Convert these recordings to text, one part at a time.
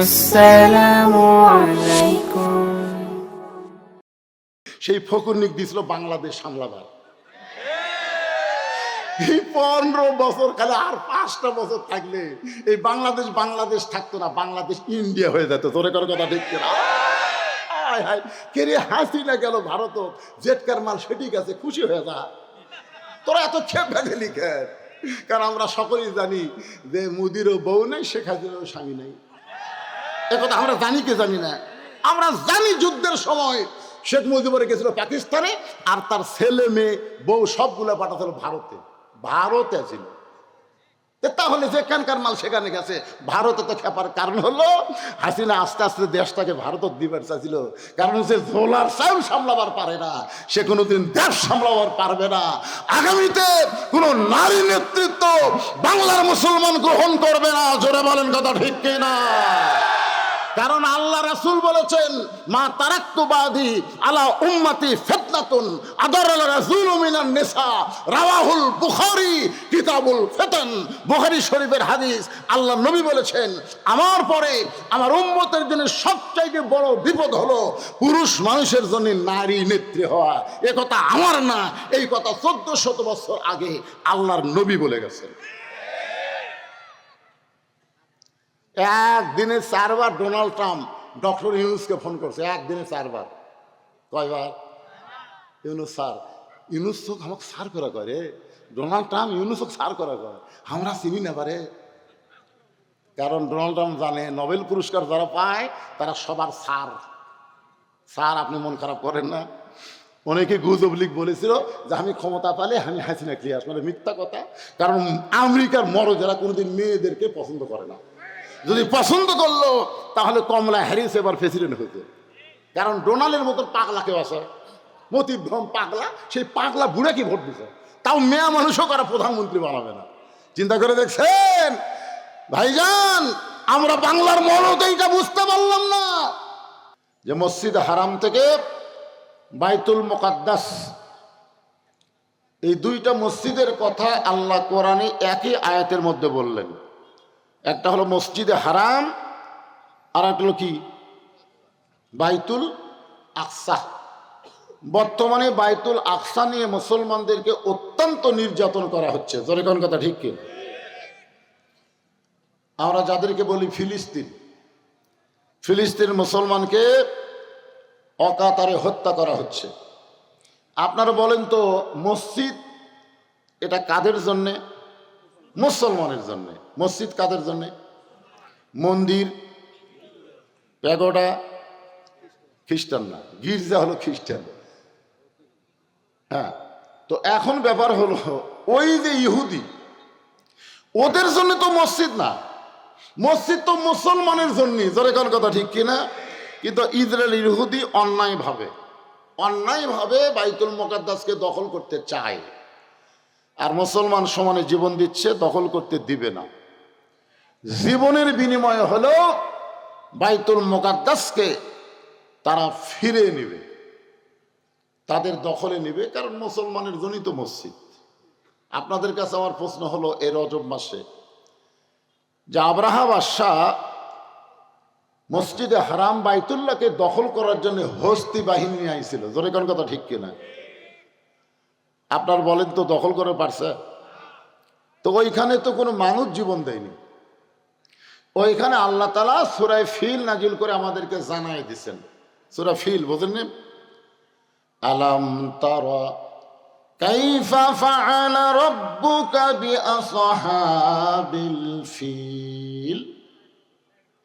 আসসালামু আলাইকুম। সেই ফকুরনিক দিছিল বাংলাদেশ সামলাবার। এই 15 বছর খালি আর 5টা বছর থাকলে এই বাংলাদেশ থাকতো না, বাংলাদেশ ইন্ডিয়া হয়ে যেত। তোরে করার কথা ঠিক কিনা? হায় হায়, কেরে হাসিনা গেল ভারত, জেটকার মাল সেটি গেছে, খুশি হয়ে যা। তোরা এত খেপে গেলি কেন? কারণ আমরা সকলেই জানি যে মোদিরও বউ নেই, শেখ হাসিনারও স্বামী নেই। একথা আমরা জানি কি জানি না? আমরা জানি যুদ্ধের সময় শেখ মুজিবুর গেছিল পাকিস্তানে, আর তার ছেলে মেয়ে বউ সবগুলো পাঠাছিল ভারতে ছিল। তাহলে যেখানকার মাল সেখানে গেছে। ভারতে তো খেপার কারণ হলো হাসিনা আস্তে আস্তে দেশটাকে ভারত দিবার চাইছিল। কারণ সে ঝোলার চাউল সামলাবার পারে না, সে কোনোদিন দেশ সামলাবার পারবে না। আগামীতে কোন নারী নেতৃত্ব বাংলার মুসলমান গ্রহণ করবে না। জোরে বলেন কথা ঠিক কিনা? কারণ আল্লাহ রাসূল বলেছেন, মা তারাক্তু বাদি আলা উম্মতি ফিতনাতুন আদারাল রাসূলু মিনান নিসা, রাওয়াহুল বুখারী কিতাবুল ফিতান। বুখারী শরীফের হাদিস। আল্লাহ নবী বলেছেন, আমার পরে আমার উম্মতের জন্য সবচাইতে বড় বিপদ হলো পুরুষ মানুষের জন্য নারী নেত্রী হওয়া। এ কথা আমার না, এই কথা 1400 বছর আগে আল্লাহর নবী বলে গেছেন। একদিনে 4 বার ডোনাল্ড ট্রাম্প ডক্টর ইউনুসকে ফোন করছে। একদিনে 4 বার। কয়বার? ইউনুস স্যার, ইউনুস তো আমাকে সার করা করে, ডোনাল্ড ট্রাম্প ইউনুস সার করা করে, আমরা চিনি না পারে। কারণ ডোনাল্ড ট্রাম্প জানে নোবেল পুরস্কার যারা পায় তারা সবার স্যার। আপনি মন খারাপ করেন না? অনেকে গুজব লিগ বলেছিল যে আমি ক্ষমতা পালে আমি হাসিনা ক্লিয়ে আসবো। মিথ্যা কথা। কারণ আমেরিকার মরদেরা কোনোদিন মেয়েদেরকে পছন্দ করে না। যদি পছন্দ করলো তাহলে কমলা হ্যারিস এবার প্রেসিডেন্ট হইতো। কারণ ডোনাল্ডের মতন পাগলা কেউ আছে, মতিভ্রম পাগলা, সেই পাগলা বুড়া কি ভোট দিছে, তাও মেয়া মানুষও কারা প্রধানমন্ত্রী বানাবে না। চিন্তা করে দেখছেন ভাইজান? আমরা বাংলার মরদ এইটা বুঝতে পারলাম না যে মসজিদ হারাম থেকে বাইতুল মুকাদ্দাস, এই 2টা মসজিদের কথা আল্লাহ কোরআনে একই আয়াতের মধ্যে বললেন। একটা হলো মসজিদে হারাম, আর একটা হলো কি? বাইতুল আকসা। বর্তমানে বাইতুল আকসা নিয়ে মুসলমানদেরকে অত্যন্ত নির্যাতন করা হচ্ছে। জোরে কোন কথা ঠিক কি? আমরা যাদেরকে বলি ফিলিস্তিন মুসলমানকে অকাতরে হত্যা করা হচ্ছে। আপনারা বলেন তো, মসজিদ এটা কাদের জন্যে? মুসলমানের জন্যে। মসজিদ কাদের জন্যে? মন্দির প্যাগোডা খ্রিস্টান না, গির্জা হলো খ্রিস্টান। হ্যাঁ, তো এখন ব্যাপার হলো ওই যে ইহুদি, ওদের জন্য তো মসজিদ না, মসজিদ তো মুসলমানের জন্য। জোরে কোন কথা ঠিক কিনা? কিন্তু ইসরায়েল ইহুদি অন্যায়ভাবে বাইতুল মুকাদ্দাসকে দখল করতে চায়, আর মুসলমান সমানে জীবন দিচ্ছে, দখল করতে দিবে না। জীবনের বিনিময়ে হলো বাইতুল মুকাদ্দাসকে তারা ফিরে নেবে, তাদের দখলে নেবে। কারণ মুসলমানের জন্যই তো মসজিদ। আপনাদের কাছে আমার প্রশ্ন হলো, এই রজব মাসে যে আব্রাহা বাদশাহ মসজিদে হারাম বাইতুল্লাহকে দখল করার জন্য হস্তি বাহিনী নিয়ে আইছিল, জোরে কোন কথা ঠিক কিনা? আপনার বলেন তো, দখল করে পারছে? তো ওইখানে তো কোনো মানুষ জীবন দেয়নি। ওইখানে আল্লাহ তাআলা সূরা ফিল নাজিল করে আমাদেরকে জানাই দিচ্ছেন। সূরা ফিল বোঝেন না? আলাম তারা কাইফা ফাআলা রাব্বুকা বিআসহাবিল ফিল।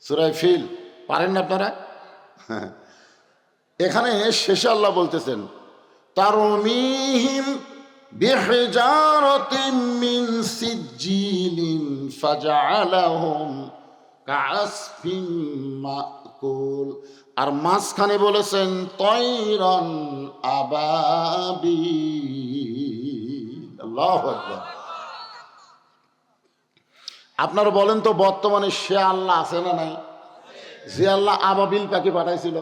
সূরা ফিল পারেন না আপনারা? এখানে শেষে আল্লাহ বলতেছেন, তারমিহিম বিহিজারাতিন মিন সিজ্জিলিন ফাজআলাহুম কাআসফিন মাকুল। আর মাঝখানে বলেছেন তয়রান আবাবিল। আল্লাহু আকবার। আপনারা বলেন তো, বর্তমানে সে আল্লাহ আছে না নাই? যে আল্লাহ আবাবিল পাখি পাঠাইছিল।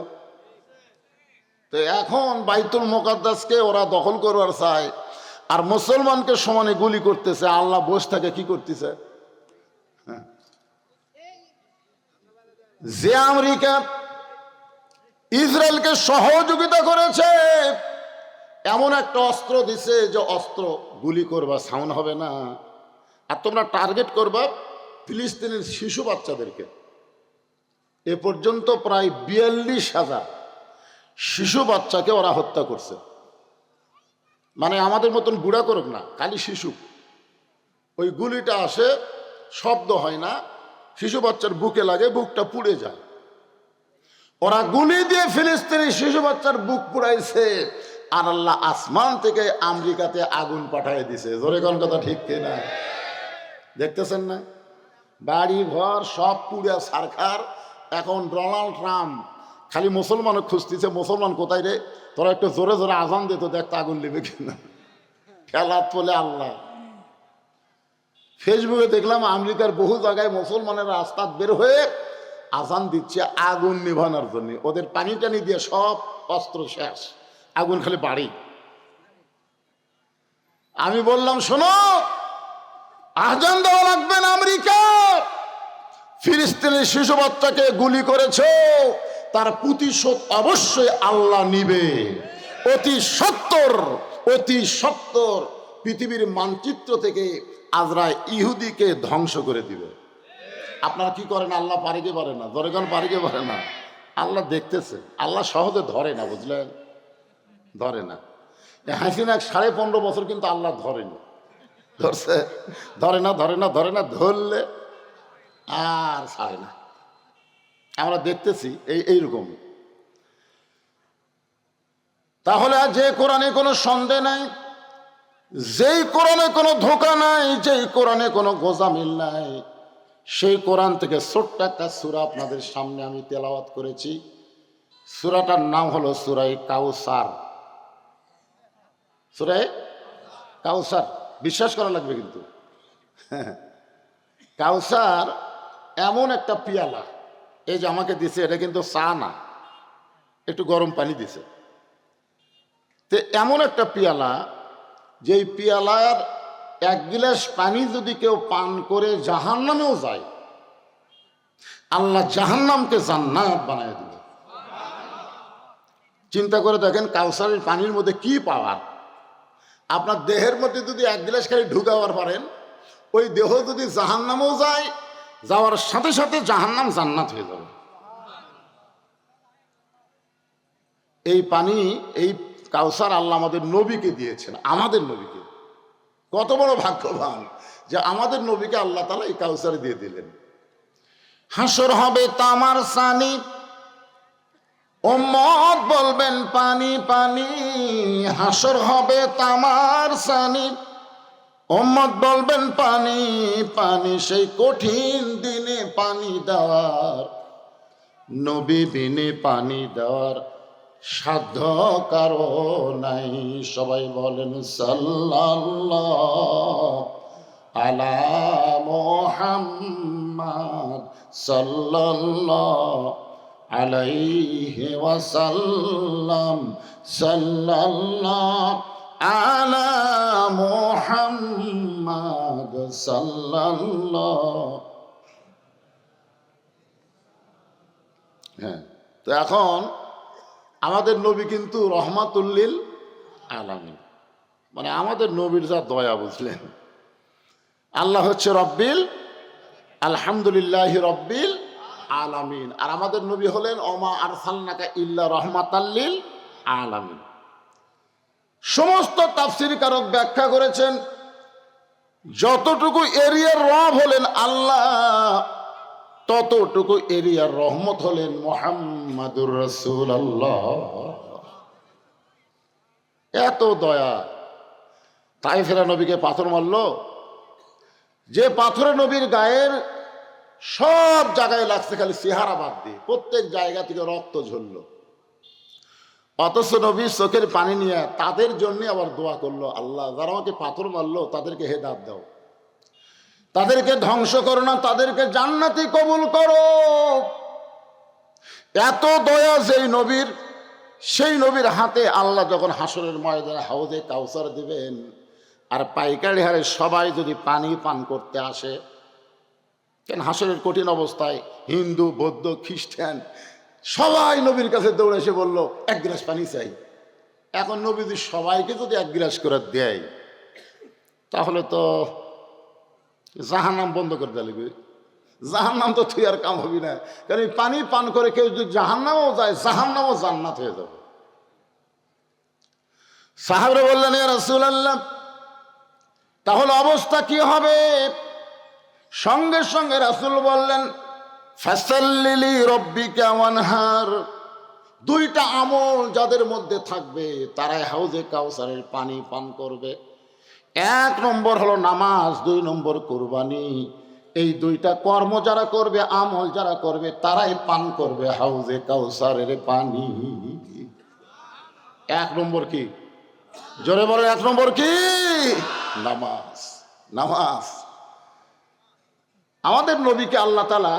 তো এখন বাইতুল মুকাদ্দাসকে ওরা দখল করবার চায়, আর মুসলমানকে সমানে গুলি করতেছে। আল্লাহ বসে থাকে কি করতেছে? যে আমেরিকা ইসরায়েলকে সহযোগিতা করেছে, এমন একটা অস্ত্র দিছে যে অস্ত্র গুলি করবা সাউন্ড হবে না, আর তোমরা টার্গেট করবা ফিলিস্তিনের শিশু বাচ্চাদেরকে। এ পর্যন্ত প্রায় 42,000 শিশু বাচ্চাকে ওরা হত্যা করছে। মানে আমাদের মতন বুড়া করুক না, খালি শিশু। ওই গুলিটা আসে, শব্দ হয় না, শিশু বাচ্চার বুকে লাগে, বুকটা পুড়ে যায়। ওরা গুলি দিয়ে ফিলিস্তিনি শিশু বাচ্চার বুক পুড়াইছে, আর আল্লাহ আসমান থেকে আমেরিকাতে আগুন পাঠিয়ে দিছে। জোরে কোন কথা ঠিক কিনা? দেখতেছেন না? বাড়ি ঘর সব পুড়ে ছারখার। এখন ডোনাল্ড ট্রাম্প খালি মুসলমানও খুঁজতেছে, মুসলমান কোথায় রে, তোরা একটু জোরে জোরে আজান দিত, দেখতে আগুন নেবে কিনা। খেলাত বলে আল্লাহ। ফেসবুকে দেখলাম আমেরিকার বহু জায়গায় মুসলমানের রাস্তা বের হয়ে আজান দিচ্ছে আগুন নিভানোর জন্য। ওদের পানি টানি দিয়ে সব অস্ত্র শেষ, আগুন খালি বাড়ি। আমি বললাম শোনো, আজান দেওয়া লাগবে না। আমেরিকা ফিলিস্তিনের শিশু বাচ্চাকে গুলি করেছে, তার প্রতিশোধ অবশ্যই আল্লাহ নিবে। অতি সত্তর পৃথিবীর মানচিত্র থেকে আজরাইল ইহুদিকে ধ্বংস করে দিবে। আপনারা কি করেন? আল্লাহ পারে কি পারে না? জনগণ পারে কি পারে না? আল্লাহ দেখতেছে। আল্লাহ সহজে ধরে না, বুঝলেন? ধরে না। হাসিনা 15.5 বছর কিন্তু আল্লাহ ধরেনি। ধরছে? ধরে না, ধরলে আর ছাড়ে না। আমরা দেখতেছি এইরকম। তাহলে যে কোরআনে কোনো সন্দেহ নাই, যেই কোরআনে কোনো ধোঁকা নাই, যেই কোরআনে কোনো গোজামিল নাই, সেই কোরআন থেকে ছোট্ট একটা সূরা আপনাদের সামনে আমি তেলাওয়াত করেছি। সূরাটার নাম হলো সূরায়ে কাউসার। সূরায়ে কাউসার, বিশ্বাস করা লাগবে কিন্তু। কাউসার এমন একটা পিয়ালা, এই যে আমাকে দিছে, এটা কিন্তু চা না, একটু গরম পানি দিছে। তো এমন একটা পিয়ালা, যেই পিয়ালার 1 গিলাস পানি যদি কেউ পান করে জাহান্নামেও যায়, আল্লাহ জাহান্নামকে জান্নাত বানায় দিবে। চিন্তা করে দেখেন কাউসারের পানির মধ্যে কি পাওয়ার। আপনার দেহের মধ্যে যদি 1 গিলাস খালি ঢুকাবার পারেন, ওই দেহ যদি জাহান্নামেও যায়, যাওয়ার সাথে সাথে জাহান্নাম জান্নাত হয়ে যাবে। এই পানি, এই কাউসার আল্লাহ আমাদের নবীকে দিয়েছেন, আমাদের নবীকে। কত বড় ভাগ্যবান যে আমাদের নবীকে আল্লাহ তাআলা এই কাউসার দিয়ে দিলেন। হাসর হবে তামার সানি, উম্মত বলবেন পানি পানি। হাসর হবে তামার সানি, উম্মত বলবেন পানি পানি। সেই কঠিন দিনে পানি দেওয়ার, নবী বিনে পানি দেওয়ার সাধ্য কারো নাই। সবাই বলেন সাল্লাল্লাহু আলা মুহাম্মাদ সাল্লাল্লাহু আলাইহি ওয়াসাল্লাম। সাল্লাল্লাহু আলা মুহাম্মাদ সাল্লাল্লাহু। হ্যাঁ, তো এখন আমাদের নবী কিন্তু রহমাতুল্লিল আলামিন, মানে আমাদের নবীর যা দয়া, বুঝলেন? আল্লাহ হচ্ছে রব্বিল, আলহামদুলিল্লাহি রব্বিল আলামিন। আর আমাদের নবী হলেন ওমা আরসালনাকা ইল্লা রহমাতাল্লিল আলামিন। সমস্ত তাফসীর কারক ব্যাখ্যা করেছেন, যতটুকু এরিয়ার রব হলেন আল্লাহ, ততটুকু এরিয়ার রহমত হলেন মুহাম্মাদুর রাসূলুল্লাহ। এত দয়া। তায়েফেরা নবীকে পাথর মারল, যে পাথরে নবীর গায়ের সব জায়গায় লাগছে, খালি চেহারা বাদ দিয়ে প্রত্যেক জায়গা থেকে রক্ত ঝরল। অথচ নবী চোখের পানি নিয়ে তাদের জন্য আবার দোয়া করলো, আল্লাহ যারা আমাকে পাথর মারলো তাদেরকে হেদায়েত দাও, তাদেরকে ধ্বংস করো না, তাদেরকে জান্নাতি কবুল করো। এত দয়া যেই নবীর, সেই নবীর হাতে আল্লাহ যখন হাসরের ময়দানে হাউজে কাউসার দিবেন, আর পাইকারি হারে সবাই যদি পানি পান করতে আসে, কেন হাসরের কঠিন অবস্থায় হিন্দু বৌদ্ধ খ্রিস্টান সবাই নবীর কাছে দৌড়ে এসে বলল এক গ্লাস পানি চাই। এখন নবী যদি সবাইকে যদি এক গ্লাস করে দেয় তাহলে তো জাহান্নাম বন্ধ করে দেওয়া লাগবে। জাহান্নাম তো তুই আর কাম হবি না, কারণ এই পানি পান করে কেউ যদি জাহান্নামও যায় জাহান্নামও জান্নাত হয়ে যাবে। সাহাবরা বললেন ইয়া রাসূলুল্লাহ, তাহলে অবস্থা কি হবে? সঙ্গে সঙ্গে রাসূল বললেন ফাসাল্লি রব্বিকা ওয়ানহার। দুইটা আমল যাদের মধ্যে থাকবে তারাই হাউজে কাউসারের পানি পান করবে। এক নম্বর হলো নামাজ, দুই নম্বর কুরবানি। এই দুইটা কর্ম যারা করবে, আমল যারা করবে, তারাই পান করবে হাউজে কাউসারের পানি। এক নম্বর কি? জোরে বলে এক নম্বর কি? নামাজ। নামাজ। আমাদের নবীকে আল্লাহ তাআলা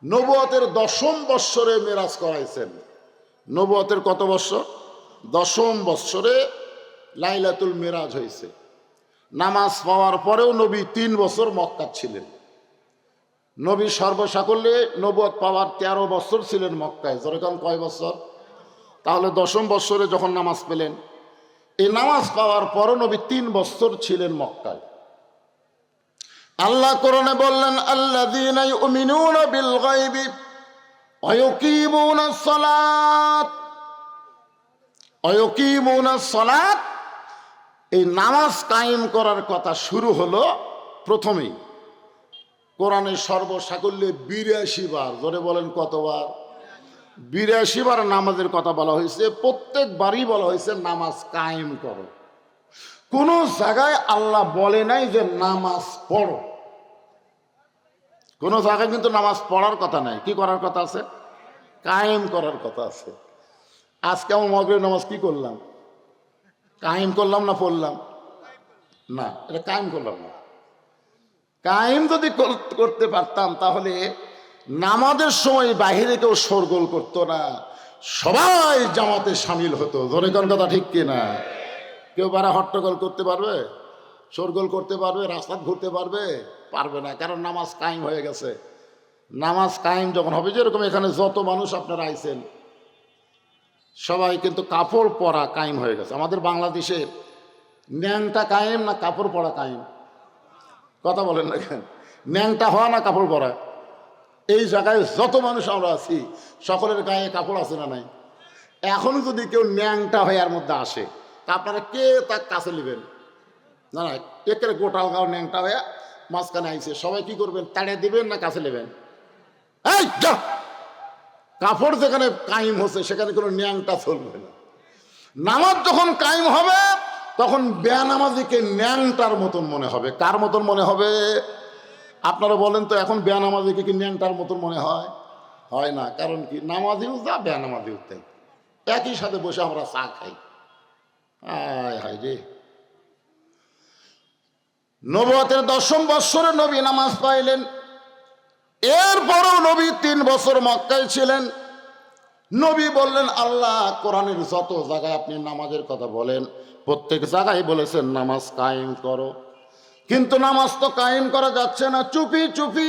নবুয়তের 10ম বৎসরে মেরাজ করাইছেন। নবুয়তের কত বৎসর? 10ম বৎসরে লাইলাতুল মেরাজ হয়েছে। নামাজ পাওয়ার পরেও নবী 3 বছর মক্কা ছিলেন। নবী সর্বসাকল্যে নবুয়ত পাওয়ার 13 বছর ছিলেন মক্কায়। যেরকম কয় বছর? তাহলে 10ম বৎসরে যখন নামাজ পেলেন, এই নামাজ পাওয়ার পরও নবী 3 বছর ছিলেন মক্কায়। আল্লাহ কোরআনে বললেন আল্লাযীনা ইউমিনুনা বিল গায়বি ওয়া ইউকিমুনাস সালাত। ওয়া ইউকিমুনাস সালাত, এই নামাজ কায়েম করার কথা শুরু হলো প্রথমেই কোরআনের সর্বসাকল্যে 82 বার। ধরে বলেন কতবার? 82 বার নামাজের কথা বলা হয়েছে। প্রত্যেকবারই বলা হয়েছে নামাজ কায়েম করো। কোন জায়গায় আল্লাহ বলে নাই যে নামাজ পড়ো। কোন জায়গায় কিন্তু নামাজ পড়ার কথা নাই। কি করার কথা আছে? কায়েম করার কথা আছে। আজকে আমার মাগরিবের নামাজ কি করলাম? কায়েম করলাম না পড়লাম? না, এটা কায়েম করলাম না। কায়েম যদি করতে পারতাম তাহলে নামাজের সময় বাহিরে কেউ শোরগোল করতো না, সবাই জামাতে সামিল হতো। ধরে কোন কথা ঠিক কিনা? কেউ বারা হট্টগোল করতে পারবে? শোরগোল করতে পারবে? রাস্তা ঘুরতে পারবে? পারবে না, কারণ নামাজ কায়েম হয়ে গেছে। নামাজ কায়েম যখন হবে, যেরকম এখানে যত মানুষ আপনারা আইছেন সবাই কিন্তু কাপড় পরা কায়েম হয়ে গেছে। আমাদের বাংলাদেশে ন্যাংটা কায়েম না কাপড় পরা কায়েম? কথা বলেন না কেন? ন্যাংটা হওয়া না কাপড় পরা? এই জায়গায় যত মানুষ আমরা আছি সকলের গায়ে কাপড় আছে না নাই? এখন যদি কেউ ন্যাংটা হয়ে এর মধ্যে আসে তা আপনারা কে তার কাছে নেবেন? না না, একের গোটাল গাও ন্যাংটা হয়ে মাঝখানে আইছে, সবাই কি করবেন? তাড়িয়ে দিবেন না কাছে নেবেন? এই যা, কাপড় যেখানে কায়েম হচ্ছে সেখানে কোনো ন্যাংটা চলবে না। নামাজ যখন কায়েম হবে তখন বেনামাজিকে ন্যাংটার মতন মনে হবে। কার মতন মনে হবে? আপনারা বলেন তো, এখন বেনামাজিকে কি ন্যাংটার মতন মনে হয়? হয় না। কারণ কি? নামাজিও যা বেনামাজিও তাই, একই সাথে বসে আমরা চা খাই। আয় হায় রে। নবুয়তের 10ম বৎসরে নবী নামাজ পাইলেন। এরপরও নবী 3 বছর মক্কায় ছিলেন। নবী বললেন আল্লাহ কোরআনের যত জায়গায় আপনি নামাজের কথা বলেন প্রত্যেক জায়গায় বলেছেন নামাজ কায়েম করো, কিন্তু নামাজ তো কায়েম করা যাচ্ছে না। চুপি চুপি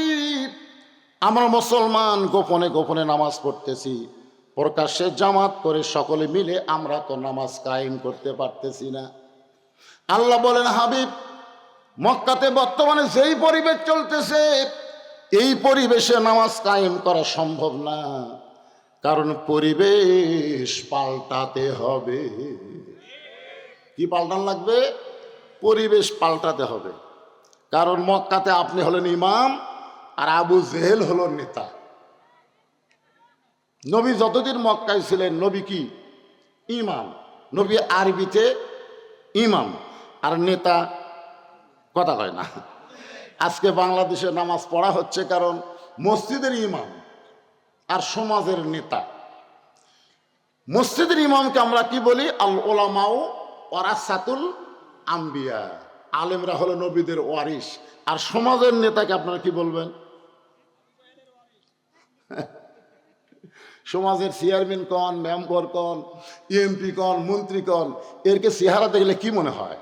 আমরা মুসলমান গোপনে গোপনে নামাজ পড়তেছি, প্রকাশ্যে জামাত করে সকলে মিলে আমরা তো নামাজ কায়েম করতে পারতেছি না। আল্লাহ বলেন হাবিব, মক্কাতে বর্তমানে যেই পরিবেশ চলতেছে এই পরিবেশে নামাজ কায়েম করা সম্ভব না, কারণ পরিবেশ পাল্টাতে হবে। কি পাল্টান লাগবে? পরিবেশ পাল্টাতে হবে। কারণ মক্কাতে আপনি হলেন ইমাম আর আবু জেহেল হলো নেতা। নবী যতদিন মক্কায় ছিলেন নবী কি? ইমাম। নবী আরবিতে ইমাম আর নেতা কথা কয় না। আজকে বাংলাদেশে নামাজ পড়া হচ্ছে কারণ মসজিদের ইমাম আর সমাজের নেতা। মসজিদের ইমামকে আমরা কি বলি? আল ওলামাউ ওয়ারাসাতুল আম্বিয়া, আলেমরা হলো নবীদের ওয়ারিস। আর সমাজের নেতাকে আপনারা কি বলবেন? সমাজের চেয়ারম্যান কন, মেম্বার কন, এমপি কন, মন্ত্রী কন, এরকে চেহারা দেখলে কি মনে হয়?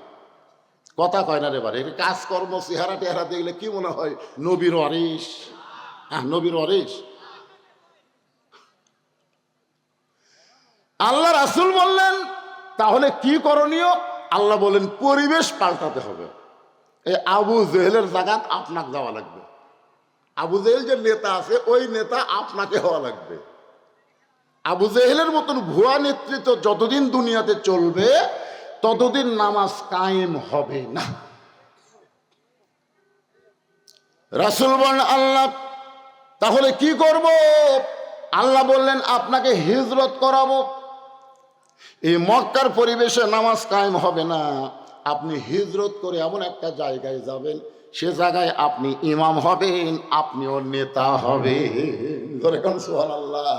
কথা কয় না রে বারে, কাজকর্ম চেহারা টেহারা দেখলে কি মনে হয় নবীর ওয়ারিস। হ্যাঁ, নবীর ওয়ারিস। আল্লাহ রাসূল বললেন তাহলে কি করণীয়? আল্লাহ বলেন পরিবেশ পাল্টাতে হবে। এই আবু জেহেলের জায়গাত আপনাকে যাওয়া লাগবে। আবু জেহেল যে নেতা আছে ওই নেতা আপনাকে হওয়া লাগবে। আবু জেহেলের মতন ভুয়া নেতৃত্ব যতদিন দুনিয়াতে চলবে ততদিন নামাজ কায়েম হবে না। রাসূল বলেন আল্লাহ তাহলে কি করব? আল্লাহ বললেন আপনাকে হিজরত করাবো। এই মক্কার পরিবেশে নামাজ কায়েম হবে না, আপনি হিজরত করে এমন একটা জায়গায় যাবেন, সে জায়গায় আপনি ইমাম হবেন, আপনিও নেতা হবেন। সুবহানাল্লাহ।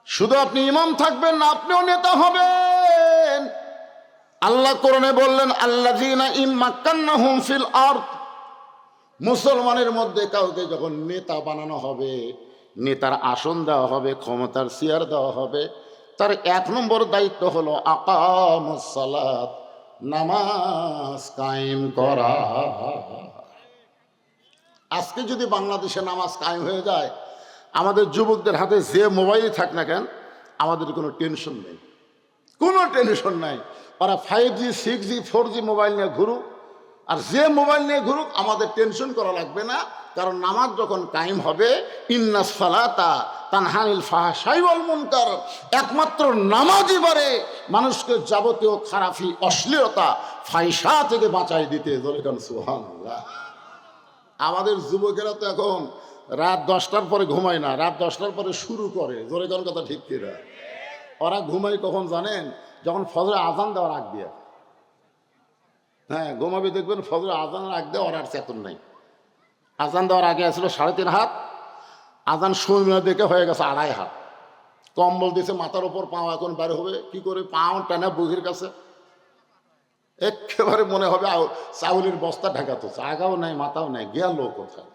শুধু আপনি ইমাম থাকবেন না, আপনিও নেতা হবেন। আল্লাহ কোরআনে বললেন আল্লাযীনা ইম্মাক্কান্নাহুম ফিল আরদ, মুসলমানের মধ্যে কাউকে যখন নেতা বানানো হবে, নেতার আসন দেওয়া হবে, ক্ষমতার চেয়ার দেওয়া হবে, তার 1 নম্বর দায়িত্ব হলো আকামুস সালাত, নামাজ কায়েম করা। আজকে যদি বাংলাদেশে নামাজ কায়েম হয়ে যায়, আমাদের যুবকদের হাতে যে মোবাইলই থাক না কেন, আমাদের কোনো টেনশন নেই, কোনো টেনশন নাই। ওরা 5G 6G 4G মোবাইল নিয়ে ঘুরুক, আর যে মোবাইল নিয়ে ঘুরুক, আমাদের টেনশন করা লাগবে না। কারণ নামাজ যখন কায়েম হবে, ইন্নাস সালাতা তানহা আনিল ফাহশাই ওয়াল মুনকার, একমাত্র নামাজই পারে মানুষকে যাবতীয় খারাপি, অশ্লীলতা, ফাহিশা থেকে বাঁচাই দিতে। বলেন সুবহানাল্লাহ। আমাদের যুবকেরা তো এখন রাত 10টার পরে ঘুমায় না, রাত 10টার পরে শুরু করে। জোরে কোন কথা ঠিক কিনা? ওরা ঘুমায় কখন জানেন? যখন ফজরে আজান দেওয়ার আগ দিয়ে। হ্যাঁ, ঘুমাবি দেখবেন ফজরে আজানের আগ দিয়ে ওর আর চেতন নাই। আজান দেওয়ার আগে আসলো 3.5 হাত, আজান সময় দেখে হয়ে গেছে 2.5 হাত। কম্বল দিয়েছে মাথার ওপর, পাও এখন বের হবে কি করে, পাও টানা বুকের কাছে, একেবারে মনে হবে চাউলের বস্তা ঢাকাতো, আগাও নাই মাথাও নাই, গেল কোথায়?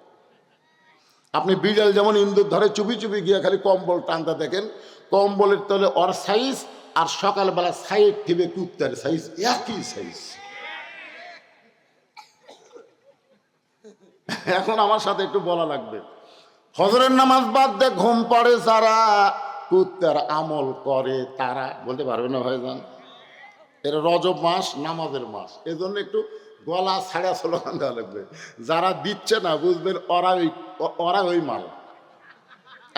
আপনি বিড়াল যেমন ইন্দুর ধরে চুপি চুপি গিয়ে খালি কম্বল টানতে দেখেন, কম্বলের তলে ওর সাইজ আর সকালবেলা সাইড টিপে কুত্তার সাইজ একই সাইজ। এখন আমার সাথে একটু বলা লাগবে, ফজরের নামাজ বাদ দিয়ে ঘুম পড়ে যারা, কুত্তার আমল করে তারা। বলতে পারবে না ভাইজান? এর রজব মাস নামাজের মাস, এজন্য একটু গলা ছাড়া স্লোগান দেওয়া লাগবে। যারা দিচ্ছে না বুঝবেন ওরা ওই মাল।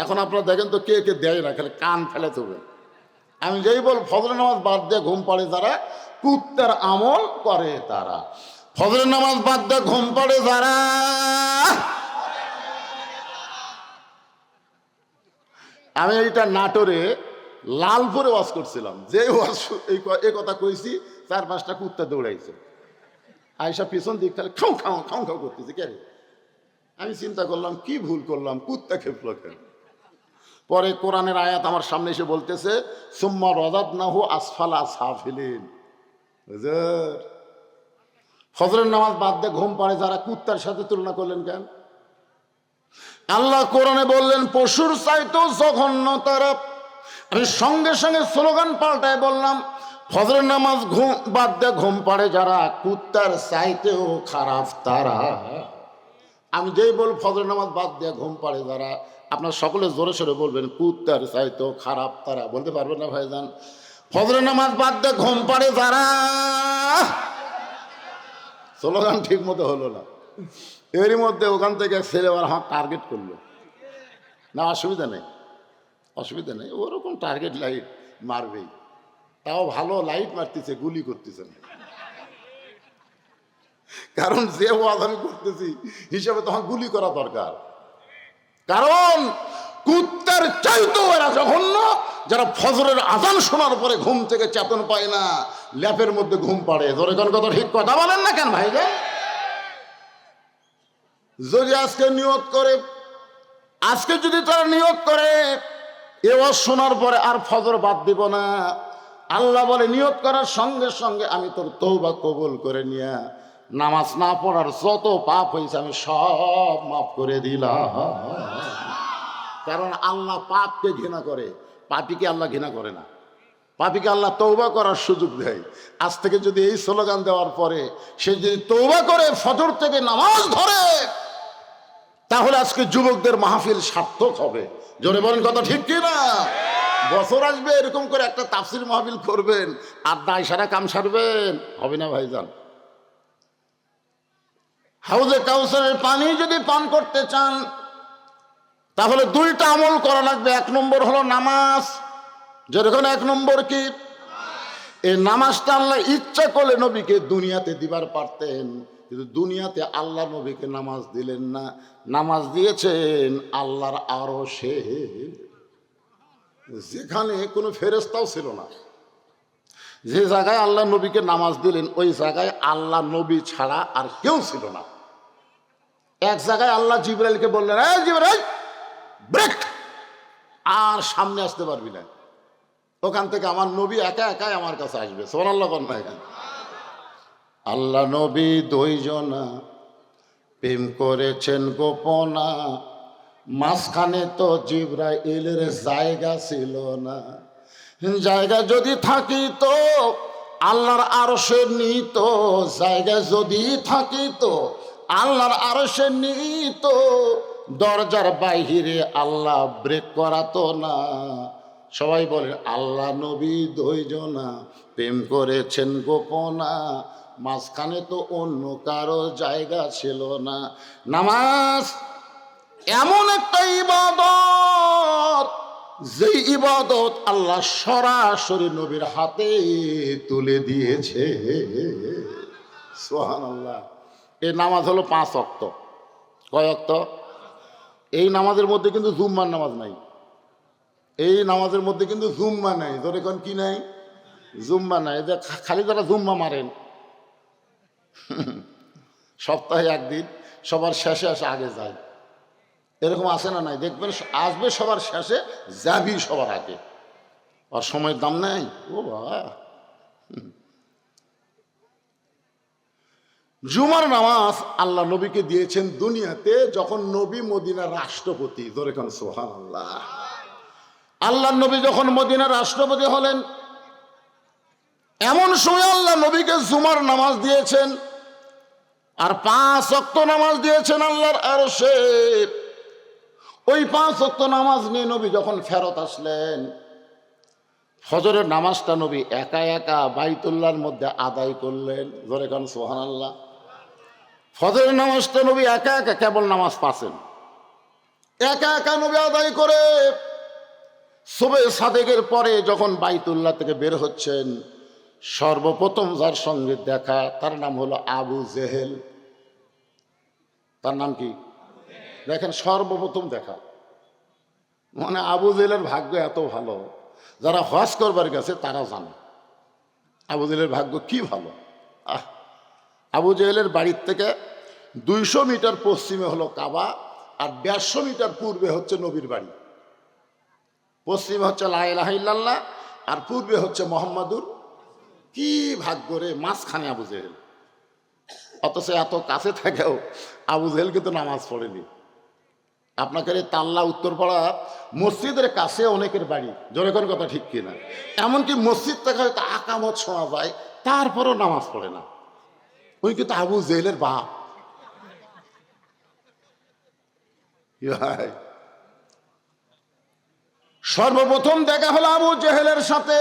এখন আপনারা দেখেন তো কে কে দেয় না, খালি কান ফেলে তবে। আমি যেই বল ফজরের নামাজ বাদ দিয়ে ঘুম পড়ে যারা, কুত্তার আমল করে তারা। ফজরের নামাজ বাদ দিয়ে ঘুম পড়ে যারা, আমি এইটা নাটোরে লালপুরে ওয়াজ করছিলাম, যে ওয়াজ এই কথা কইছি 4-5টা কুত্তা দৌড়াইছে, আয়সা পিছন দিক তাহলে খাও খাও খাও খাও করতেছে। কে? আমি চিন্তা করলাম কি ভুল করলাম, কুত্তা খেপলো কেন? পরে কোরআনের আয়াত আমার সামনে এসে বলতেছে সুম্মা রাদাদনাহু আসফালা সাফিলিন। ফজরের নামাজ বাদ দিয়ে ঘুম পড়ে যারা, কুত্তার সাথে তুলনা করলেন কেন? আল্লাহ কোরআনে বললেন পশুর চাইতেও জঘন্য তারা। আমি সঙ্গে সঙ্গে স্লোগান পাল্টায় বললাম ফজরের নামাজ বাদ দিয়ে ঘুম পড়ে যারা, কুত্তার চাইতেও খারাপ তারা। আমি যেই বল ফজরের নামাজ বাদ দিয়ে ঘুম পড়ে যারা, আপনার সকলে জোরে সোরে বলবেন কুত্তার চাইতেও খারাপ তারা। বলতে পারবেন না ভাইজান? ফজরের নামাজ বাদ দিয়ে ঘুম পড়ে যারা, স্লোগান ঠিক মতো হলো না। এরই মধ্যে ওখান থেকে ছেলে আমার টার্গেট করলো। না অসুবিধা নেই, অসুবিধা নেই, ওরকম টার্গেট লাইট মারবেই। তাও ভালো লাইট মারতেছে, গুলি করতেছে না। কারণ যে ওয়াজ আমি করতেছি হিসাবে তখন গুলি করা দরকার। কারণ কুত্তার চাইতেও এরা জঘন্য যারা ফজরের আজান শোনার পরে ঘুম থেকে চেতন পায় না, ল্যাপের মধ্যে ঘুম পাড়ে। ধরে কোন কথা ঠিক কথা বলেন না কেন ভাই? যদি আজকে নিয়ত করে, আজকে যদি তারা নিয়ত করে এ ওয়াজ শোনার পরে আর ফজর বাদ দিব না, আল্লাহ বলে নিয়ত করার সঙ্গে সঙ্গে আমি তোর তওবা কবুল করে নিয়ে নামাজ না পড়ার যত পাপ হয়েছে আমি সব মাফ করে দিলাম। কারণ আল্লাহ পাপকে ঘৃণা করে, পাপীকে আল্লাহ ঘৃণা করে না। পাপীকে আল্লাহ তওবা করার সুযোগ দেয়। আজ থেকে যদি এই স্লোগান দেওয়ার পরে সে যদি তওবা করে ফজর থেকে নামাজ ধরে, তাহলে আজকে যুবকদের মাহফিল সার্থক হবে। জোরে বলেন কথা ঠিক কি না? বছর আসবে এরকম করে একটা তাফসির মাহফিল করবেন আর দায় সারা কাম সারবেন, হবে না ভাইজান। হাউজে কাউসারের পানি যদি পান করতে চান তাহলে দুইটা আমল করা লাগবে। এক নম্বর হলো নামাজ। যেরকম এক নম্বর কি? এই নামাজটা আল্লাহ ইচ্ছা করলে নবীকে দুনিয়াতে দিবার পারতেন, কিন্তু দুনিয়াতে আল্লাহ নবীকে নামাজ দিলেন না। নামাজ দিয়েছেন আল্লাহর আরশে, যেখানে কোনো ফেরেশতাও ছিল না। যে জায়গায় আল্লাহ নবীকে নামাজ দিলেন ওই জায়গায় আল্লাহ নবী ছাড়া আর কেউ ছিল না। এক জায়গায় আল্লাহ জিবরাইলকে বললেন, এই জিবরাইল ব্রেক, আর সামনে আসতে পারবি না। ওখান থেকে আমার নবী একা একাই আমার কাছে আসবে। সুবহানাল্লাহ বলেন না? এখানে আল্লাহ নবী দুইজনা প্রেম করেছেন গোপনা, মাঝখানে তো জিবরাইলের জায়গা ছিল না। জায়গা যদি থাকিত আল্লাহর আরশে নিত, জায়গা যদি থাকিত আল্লাহর আরশে নিত, দরজার বাইরে আল্লাহ ব্রেক করাতো না। সবাই বলেন আল্লাহ নবী দুইজনা প্রেম করেছেন গোপনা, মাঝখানে তো অন্য কারো জায়গা ছিল না। নামাজ এমন একটা ইবাদত, যে ইবাদত আল্লাহ সরাসরি নবীর হাতে তুলে দিয়েছে। সুবহানাল্লাহ। এই নামাজ হলো 5 ওয়াক্ত। কয় ওয়াক্ত? এই নামাজের মধ্যে কিন্তু জুম্মার নামাজ নাই। এই নামাজের মধ্যে কিন্তু জুম্মা নাই। ধরে কোন কি নাই? জুম্মা নাই। যে খালি যারা জুম্মা মারেন সপ্তাহে একদিন সবার শেষে আসে আগে যায়, এরকম আসে না? নাই? দেখবেন আসবে সবার শেষে, যাবি সবার আগে। আর সময়ের দাম নাই। ও বাবা, জুমার নামাজ আল্লাহ নবীকে দিয়েছেন দুনিয়াতে যখন নবী মদিনার রাষ্ট্রপতি। ধরে কোন সুবহানাল্লাহ। আল্লাহ নবী যখন মদিনার রাষ্ট্রপতি হলেন, এমন সময় আল্লাহ নবীকে জুমার নামাজ দিয়েছেন আর 5 ওয়াক্ত নামাজ দিয়েছেন আল্লাহর আরশে। ওই 5 ওয়াক্ত নামাজ নিয়ে নবী যখন ফেরত আসলেন, ফজরের নামাজটা নবী একা একা বাইতুল্লাহর মধ্যে আদায় করলেন। ধরে কান সুবহানাল্লাহ। ফজরের নামাজটা নবী একা একা কেবল নামাজ পাচ্ছেন, একা একা নবী আদায় করে সুবহে সাদেকের পরে যখন বাইতুল্লাহ থেকে বের হচ্ছেন, সর্বপ্রথম যার সঙ্গে দেখা তার নাম হলো আবু জেহেল। তার নাম কি? দেখেন, সর্বপ্রথম দেখা। মানে আবু জেহেলের ভাগ্য এত ভালো, যারা হজ করবার গেছে তারা জানে আবু জেহেলের ভাগ্য কি ভালো। আবু জেহেলের বাড়ির থেকে 200 মিটার পশ্চিমে হলো কাবা, আর 150 মিটার পূর্বে হচ্ছে নবীর বাড়ি। পশ্চিমে হচ্ছে লা ইলাহা ইল্লাল্লাহ আর পূর্বে হচ্ছে মুহাম্মাদুর। কি ভাগ্য রে, মাঝখানে আবু জেহেল। অথচ এত কাছে থেকেও আবু জেহেল কিন্তু নামাজ পড়েনি। আপনাকে তাল্লা উত্তরপাড়া মসজিদের কাছে অনেকের বাড়ি। জোরে কোন কথা ঠিক কিনা? এমনকি মসজিদ থেকে হয়তো আকামত শোনা যায়, তারপরও নামাজ পড়ে না। ওই কিন্তু আবু জেহেলের বাপ। সর্বপ্রথম দেখা হলো আবু জেহেলের সাথে।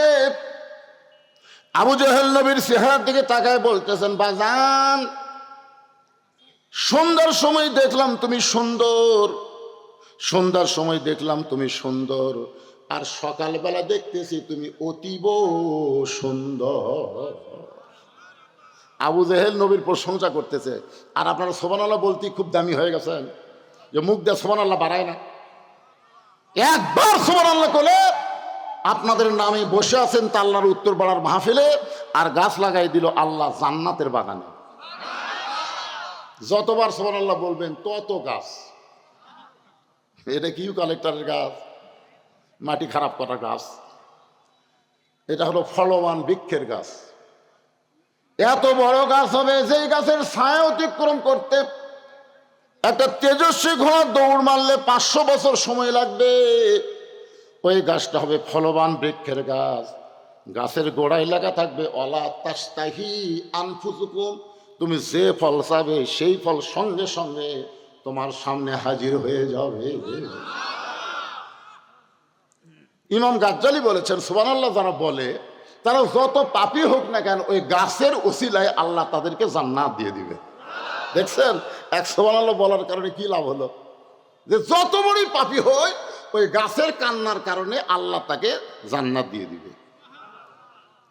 আবু জেহেল নবীর চেহারার দিকে তাকায় বলতেছেন, বাজান, সন্ধ্যার সময় দেখলাম তুমি সুন্দর, সন্ধ্যার সময় দেখলাম তুমি সুন্দর, আর সকালবেলা দেখতেছি তুমি অতীব সুন্দর। আবু জেহেল নবীর প্রশংসা করতেছে, আর আপনারা সুবহানাল্লাহ বলতে খুব দামি হয়ে গেছেন, যে মুখ দিয়ে সুবহানাল্লাহ বাড়ায় না। একবার সুবহানাল্লাহ বলে আপনাদের নামে বসে আছেন তা আল্লাহর উত্তর পাড়ার মাহফিলে, আর গাছ লাগাই দিল আল্লাহ জান্নাতের বাগানে। যতবার সুবহানাল্লাহ বলবেন তত গাছ। এটা কি কালেক্টরের গাছ, মাটি খারাপ করা গাছ? এটা হলো ফলবান বৃক্ষের গাছ। এত বড় গাছ হবে যেই গাছের ছায়া অতিক্রম করতে একটা তেজস্বী ঘোড়া দৌড় মারলে 500 বছর সময় লাগবে। ওই গাছটা হবে ফলবান বৃক্ষের গাছ, গাছের গোড়ায় লেখা থাকবে অলা তাস্তাহি আনফুসুকুম, তুমি যে ফল চাবে সেই ফল সঙ্গে সঙ্গে তোমার সামনে হাজির হয়ে যাবে। ইমাম গাজ্জালি বলেছেন সুবহানাল্লাহ, যারা বলে তারা যত পাপী হোক না কেন ওই গাছের ওসিলায় আল্লাহ তাদেরকে জান্নাত দিয়ে দিবে। দেখছেন এক সুবহানাল্লাহ বলার কারণে কি লাভ হলো, যে যত বড়ই পাপী হয় ওই গাছের কান্নার কারণে আল্লাহ তাকে জান্নাত দিয়ে দিবে।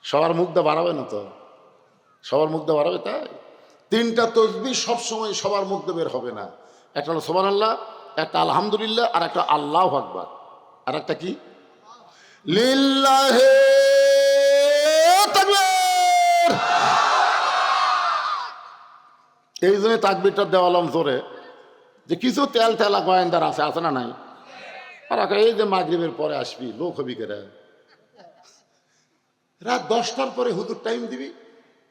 সবার মুখ দিয়ে বাড়াবে না তো, সবার মুখ দিয়ে বাড়াবে তাই? তিনটা তসবিহ সবসময় সবার মুখ দিয়ে বের হবে না। একটা হলো সুবহানাল্লাহ, একটা আলহামদুলিল্লাহ, আর একটা আল্লাহু আকবার, আর একটা কি লিল্লাহে তাকবীর। এই জন্য তাকবীরটা দেওয়ালাম জোরে, যে কিছু তেল তেলা গোয়েন্দার আছে না নাই? আর এই যে মাগরিবের পরে আসবি লোক হবি কেরা, রাত 10টার পরে হুজুর টাইম দিবি,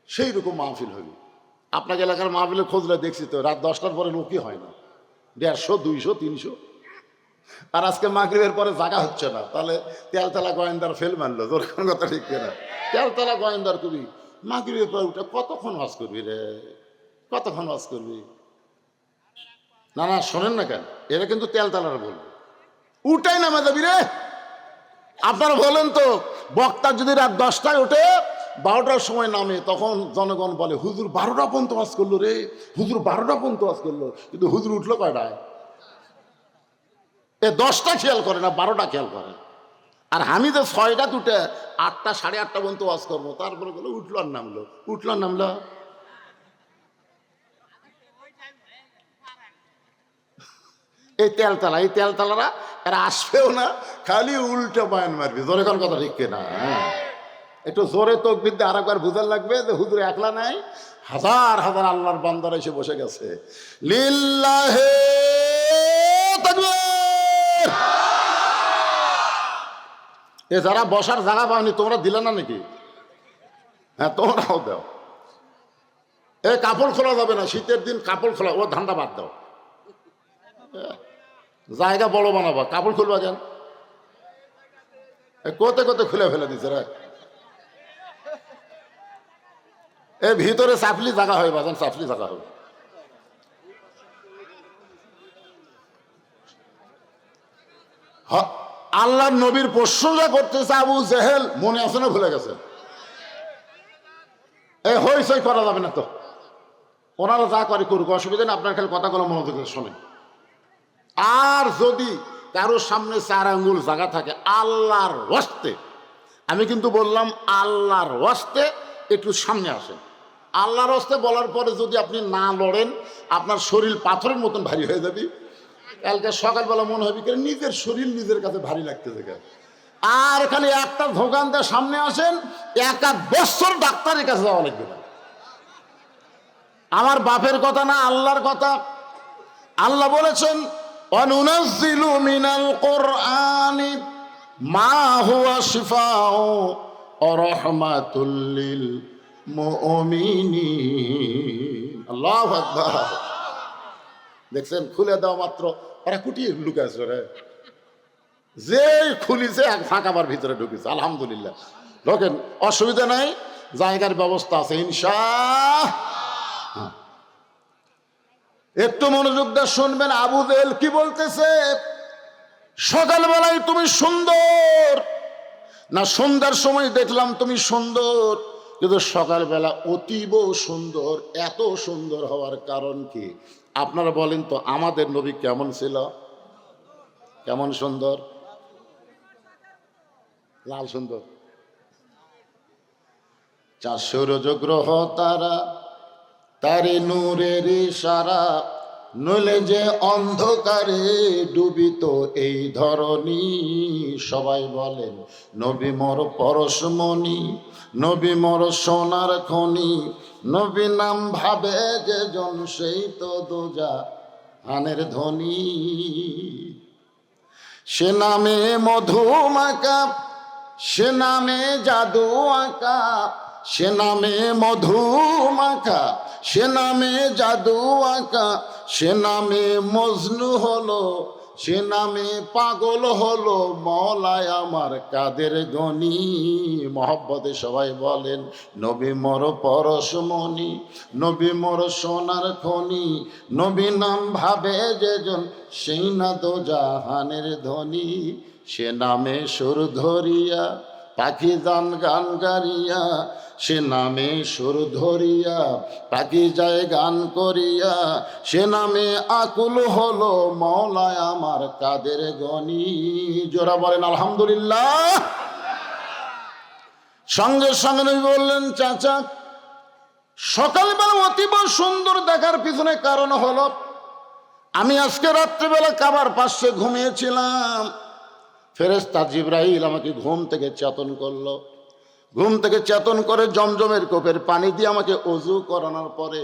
সেই রকম মাহফিল হবি। আপনাকে এলাকার মাহফিলের খোঁজলে দেখছি তো রাত 10টার পরে লোকই হয় না, 150, 200, 300। আর আজকে মাগরিবের পরে জাগা হচ্ছে না, তাহলে তেলতলা গোয়েন্দার ফেল মানলো। তোর কোন কথা ঠিক কিনা? তেলতলা গোয়েন্দার কবি মাগরিবের পরে উঠে কতক্ষণ ওয়াজ করবি রে, কতক্ষণ ওয়াজ করবি? না না শোনেন না কেন, এরা কিন্তু তেলতলার বলবে উঠাই নামে যাবি রে। আপনারা বলেন তো, বক্তা যদি রাত 10টায় ওঠে 12টার সময় নামে, তখন জনগণ বলে হুজুর 12টা পর্যন্ত ওয়াজ করলো রে, হুজুর 12টা পর্যন্ত ওয়াজ করলো। কিন্তু হুজুর উঠলো কয়টায়? 10টা খেয়াল করে না, 12টা খেয়াল করে। আর আমি তো 6টা উঠে 8টা 8:30 পর্যন্ত ওয়াজ করবো, তারপরে বলে উঠলো আর নামলো, উঠলো আর নামলো। এই তেলতলারা এরা আসবেও না, খালি উল্টো বয়ান মারবি। জোরে কোন কথা ঠিক কিনা? একটু জোরে তাকবীর দিয়ে আরেকবার বুঝার লাগবে যে হুজুর একলা নাই, হাজার হাজার আল্লাহর বান্দারা এসে বসে গেছে। লিল্লাহে তাকবীর। এ যারা বসার জায়গা পাওনি তোমরা দিলে না নাকি? হ্যাঁ তোমরাও দাও। এ কাপড় খোলা যাবে না, শীতের দিন কাপড় খোলা, ও ধান্দা বাদ দাও। জায়গা বড় বানাবা, কাপড় খুলবা কেন? কোতে কোতে খুলে ফেলে দিচ্ছে রে। এ ভিতরে চাপলি জায়গা হয় বাজান, চাপলি জায়গা হবে। আল্লাহ নবীর প্রশংসা করতেছে আবু জেহেল, মনে আছে না ভুলে গেছে? এ হইচই করা যাবে না তো, ওনারা যা করে করুক, অসুবিধা নেই। আপনার খালি কথাগুলো মনোযোগ দিয়ে শোনেন। আর যদি কারোর সামনে 4 আঙ্গুল জায়গা থাকে, আল্লাহর ওয়াস্তে, আমি কিন্তু বললাম আল্লাহর ওয়াস্তে একটু সামনে আসেন। আল্লাহর ওয়াস্তে বলার পরে যদি আপনি না লড়েন, আপনার শরীর পাথরের মতন ভারী হয়ে যাবে। কালকে সকালবেলা মনে হবে কেন নিজের শরীর নিজের কাছে ভারী লাগতে থাকে। আর খালি একটা ধোকান দিয়ে সামনে আসেন, 1 বছর ডাক্তারের কাছে যাওয়া লাগবে না। আমার বাপের কথা না, আল্লাহর কথা। আল্লাহ বলেছেন অনুনাজ্জিলু মিনাল কুরআনি মা হুয়া শিফাউ ওয়া রাহমাতুল লিল মুমিনিন। আল্লাহু আকবার। দেখছেন খুলে দাও মাত্র ওরা কুটিয়ে লুকাইছে রে, যে খুলিছে এক ফাঁকাবার ভিতরে ঢুকেছে। আলহামদুলিল্লাহ, ঢোকেন, অসুবিধা নাই, জায়গার ব্যবস্থা আছে ইনশাআল্লাহ। একটু মনোযোগ দিয়ে শুনবেন আবু জেহেল কি বলতেছে। সকালবেলায় তুমি সুন্দর না, সন্ধ্যার সময় দেখলাম তুমি সুন্দর, কিন্তু সকালবেলা অতীব সুন্দর। এত সুন্দর হওয়ার কারণ কি আপনারা বলেন তো? আমাদের নবী কেমন ছিল? কেমন সুন্দর? লাল সুন্দর। 4 সূর্য গ্রহ তারা, তারে নূরের ইশারা, নইলে যে অন্ধকারে ডুবিত এই ধরনী। সবাই বলেন নবী মোর পরশমণি, নবী মোর সোনার খনি, নবী নাম ভাবে যে জন সেই তো দোজাহানের ধনী। সে নামে মধু মাকা, সে নামে জাদু আঁকা, সে নামে মধু মাখা, সে নামে জাদু আঁকা, সে নামে মজনু হলো সে নামে পাগল হলো মওলায় আমার কাদের গনি। মহব্বতে সবাই বলেন নবী মোর পরশমণি, নবী মোর সোনার খনি, নবী নাম ভাবে যেজন সেই না দো জাহানের ধনী। সে নামে সুর ধরিয়া পাখি যান গান গারিয়া, সে নামে সুর ধরিয়া পাখি যায় গান করিয়া, সে নামে আকুল হলো মওলায় আমার কাদের গনি। জোরা বলেন আলহামদুলিল্লাহ। সঙ্গে সঙ্গে নবী বললেন চাচা, সকালবেলা অতীব সুন্দর দেখার পিছনে কারণ হলো আমি আজকে রাত্রিবেলা কাবার পাশে ঘুমিয়েছিলাম। ফেরেশতা জিবরাইল আমাকে ঘুম থেকে চেতন করলো। ঘুম থেকে চেতন করে জমজমের কোপের পানি দিয়ে আমাকে অজু করানোর পরে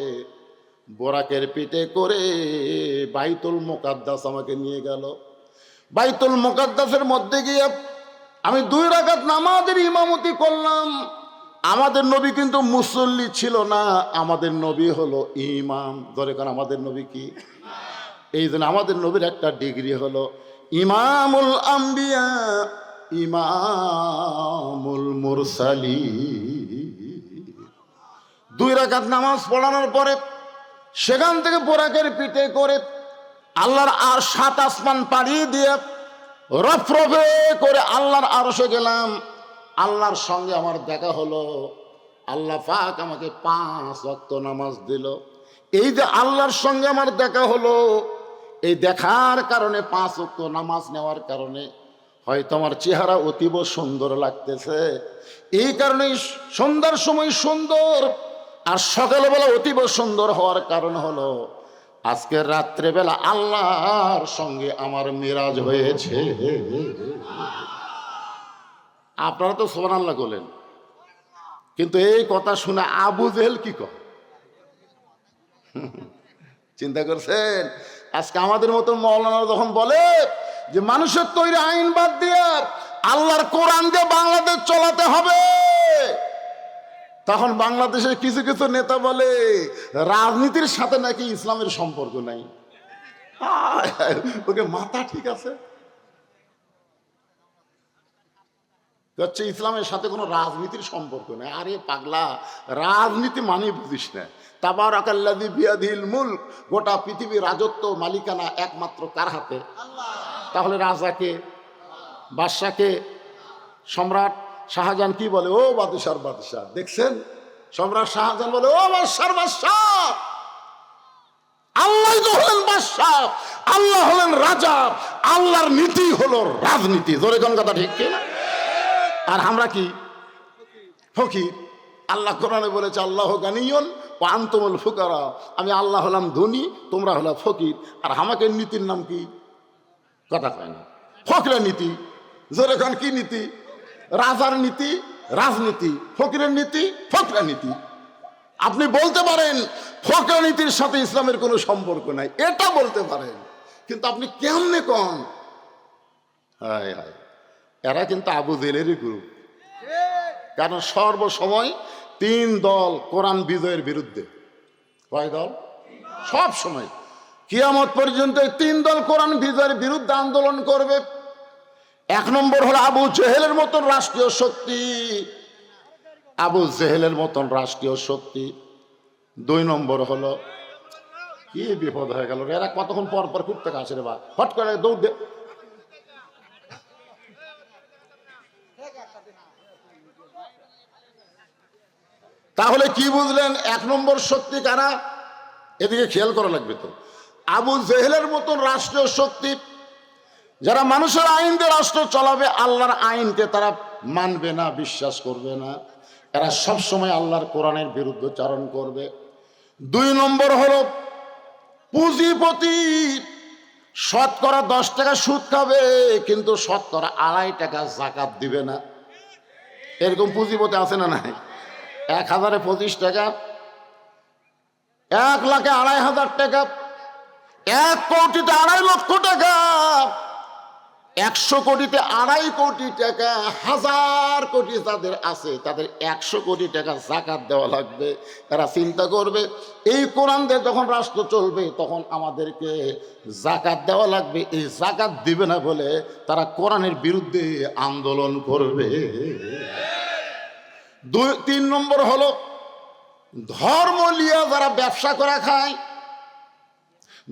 বোরাকের পিঠে করে বাইতুল মুকাদ্দাস আমাকে নিয়ে গেল। বাইতুল মুকাদ্দাসের মধ্যে গিয়ে আমি 2 রাকাত নামাজের ইমামতি করলাম। আমাদের নবী কিন্তু মুসল্লি ছিল না, আমাদের নবী হলো ইমাম। ধরে কারণ আমাদের নবী কি? এই জন্য আমাদের নবীর একটা ডিগ্রি হলো ইমামুল আম্বিয়া ইমামুল মুরসালিন। 2 রাকাত নামাজ পড়ানোর পরে সেখান থেকে বোরাকের পিঠে করে আল্লাহর আর 7 আসমান পাড়িয়ে দিয়ে রফরফে করে আল্লাহর আরশে গেলাম। আল্লাহর সঙ্গে আমার দেখা হলো। আল্লাহ পাক আমাকে 5 ওয়াক্ত নামাজ দিল। এই যে আল্লাহর সঙ্গে আমার দেখা হলো, এই দেখার কারণে 5 ওয়াক্ত নামাজ নেওয়ার কারণে হয়তো আমার চেহারা অতীব সুন্দর লাগতেছে। এই কারণেই সন্ধ্যার সময় সুন্দর আর সকালবেলা অতীব সুন্দর হওয়ার কারণ হলো আজকে রাত্রেবেলা আল্লাহর সঙ্গে আমার মিরাজ হয়েছে। আপনারা তো সুবহানাল্লাহ বলেন, কিন্তু এই কথা শুনে আবু জেহেল কি কয়? চিন্তা করছেন? আজকে আমাদের মতো মাওলানা যখন বলে যে মানুষের তৈরি আইন বাদ দিয়ে আল্লাহর কোরআন দিয়ে বাংলাদেশ চলাতে হবে, তখন বাংলাদেশের কিছু কিছু নেতা বলে রাজনীতির সাথে নাকি ইসলামের সম্পর্ক নাই। ওকে মাথা ঠিক আছে? হচ্ছে ইসলামের সাথে কোনো রাজনীতির সম্পর্ক নেই। আরে পাগলা, রাজনীতি মানে বুঝিস না। তাবারাকাল্লাযী বিয়াদিহিল মুলক, গোটা পৃথিবীর রাজত্ব মালিকানা একমাত্র কার হাতে? তাহলে রাজাকে, বাদশাকে, সম্রাট শাহজাহান কি বলে? ও বাদশার বাদশাহ। দেখছেন, সম্রাট শাহজাহান বলে ও বাদশার বাদশাহ। আল্লাহ তো হলেন বাদশাহ, আল্লাহ হলেন রাজা, আল্লাহর নীতি হলো রাজনীতি। জোরে কোন কথা ঠিক কিনা? আর আমরা কি? ফকির। আল্লাহ কোরআনে বলেছে আল্লাহ গানিয়ুন ওয়া আনতুমুল ফুকারা, আমি আল্লাহ হলাম ধনী, তোমরা হলো ফকির। আর আমাকে নীতির নাম কি? কথা কয় না। ফকিরের নীতি। জোরে কোন কি নীতি? রাজার নীতি রাজনীতি, ফকিরের নীতি ফকিরের নীতি। আপনি বলতে পারেন ফকিরের নীতির সাথে ইসলামের কোনো সম্পর্ক নাই, এটা বলতে পারেন, কিন্তু আপনি কেমনে কন? হায় হায়, এরা কিন্তু আবু জেহেলেরই গ্রুপ। কারণ সর্বসময় 3 দল কোরআন বিজয়ের বিরুদ্ধে। কয় দল? সব সময় কিয়ামত পর্যন্ত 3 দল কোরআন বিজয়ের বিরুদ্ধে আন্দোলন করবে। 1 নম্বর হলো আবু জেহেলের মতন রাষ্ট্রীয় শক্তি, আবু জেহেলের মতন রাষ্ট্রীয় শক্তি। 2 নম্বর হলো, কি বিপদ হয়ে গেল রে, এরা কতক্ষণ পর পর খুব থেকে আসে রে বা, হট করে দৌড় দে। তাহলে কি বুঝলেন 1 নম্বর শক্তি কারা? এদিকে খেয়াল করা লাগবে। তো আবু জেহেলের মতন রাষ্ট্রীয় শক্তি, যারা মানুষের আইন দিয়ে রাষ্ট্র চালাবে, আল্লাহর আইনকে তারা মানবে না, বিশ্বাস করবে না। এরা সব সময় আল্লাহর কোরআনের বিরুদ্ধচারণ করবে। 2 নম্বর হলো পুঁজিপতি, শতকরা 10 টাকা সুদ খাবে, কিন্তু শতকরা 2.5 টাকা যাকাত দিবে না। এরকম পুঁজিপতি আছে না নাই? 1000-এ 25 টাকা, 1 লাখে 2,500 টাকা, 1 কোটিতে 2.5 লক্ষ টাকা। 100 কোটিতে 2.5 কোটি টাকা, 1000 কোটি যাদের আছে তাদের 100 কোটি টাকা যাকাত দেওয়া লাগবে। তারা চিন্তা করবে এই কোরআন দিয়ে যখন রাষ্ট্র চলবে তখন আমাদেরকে যাকাত দেওয়া লাগবে, এই যাকাত দিবে না বলে তারা কোরআনের বিরুদ্ধে আন্দোলন করবে। 3 নম্বর হলো ধর্ম নিয়ে যারা ব্যবসা করে খায়,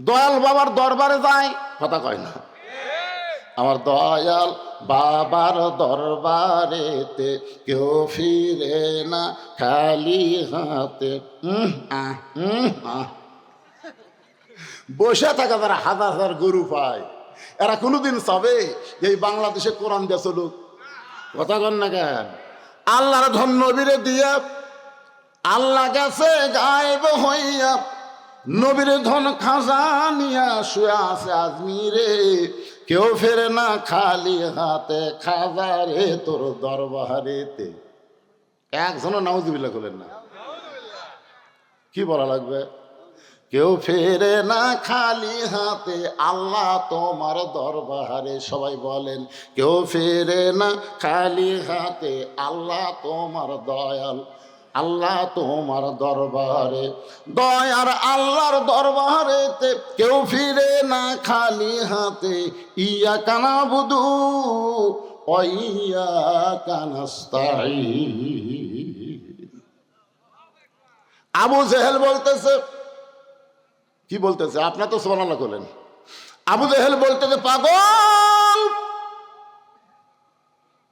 দয়াল বাবার দরবারে যায়, কথা কয় না, আমার দয়াল বাবার দরবারেতে কেউ ফিরে না খালি হাতে। বসে থাকা যারা হাজার হাজার গরু পায়, এরা কোনোদিন চাবে এই বাংলাদেশে কোরআন দিয়ে চলুক? কথা কন না কেন? আল্লাহর ধন নবীরে দিয়া আল্লাহ গেছে গায়েব হইয়া, নবীর ধন খাজানিয়া শুয়ে আছে আজমিরে, কেউ ফেরে না খালি হাতে খাজারে তোর দরবারেতে। একজনও নাউজুবিল্লাহ করলেন না? কি বলা লাগবে? কেউ ফেরে না খালি হাতে আল্লাহ তোমার দরবারে। সবাই বলেন, কেউ ফেরে না খালি হাতে আল্লাহ তোমার দয়াল, আল্লাহ তোমার দরবারে, দয়ার আল্লাহর দরবারেতে কেউ ফিরে না খালি হাতে। ইয়া কানা বুধু ইয়া কানাস্তাঈন। আবু জেহেল বলতেছে, কি বলতেছে? আপনার তো সুবহানাল্লাহ করলেন। আবু জেহেল বলতেছে, পাগল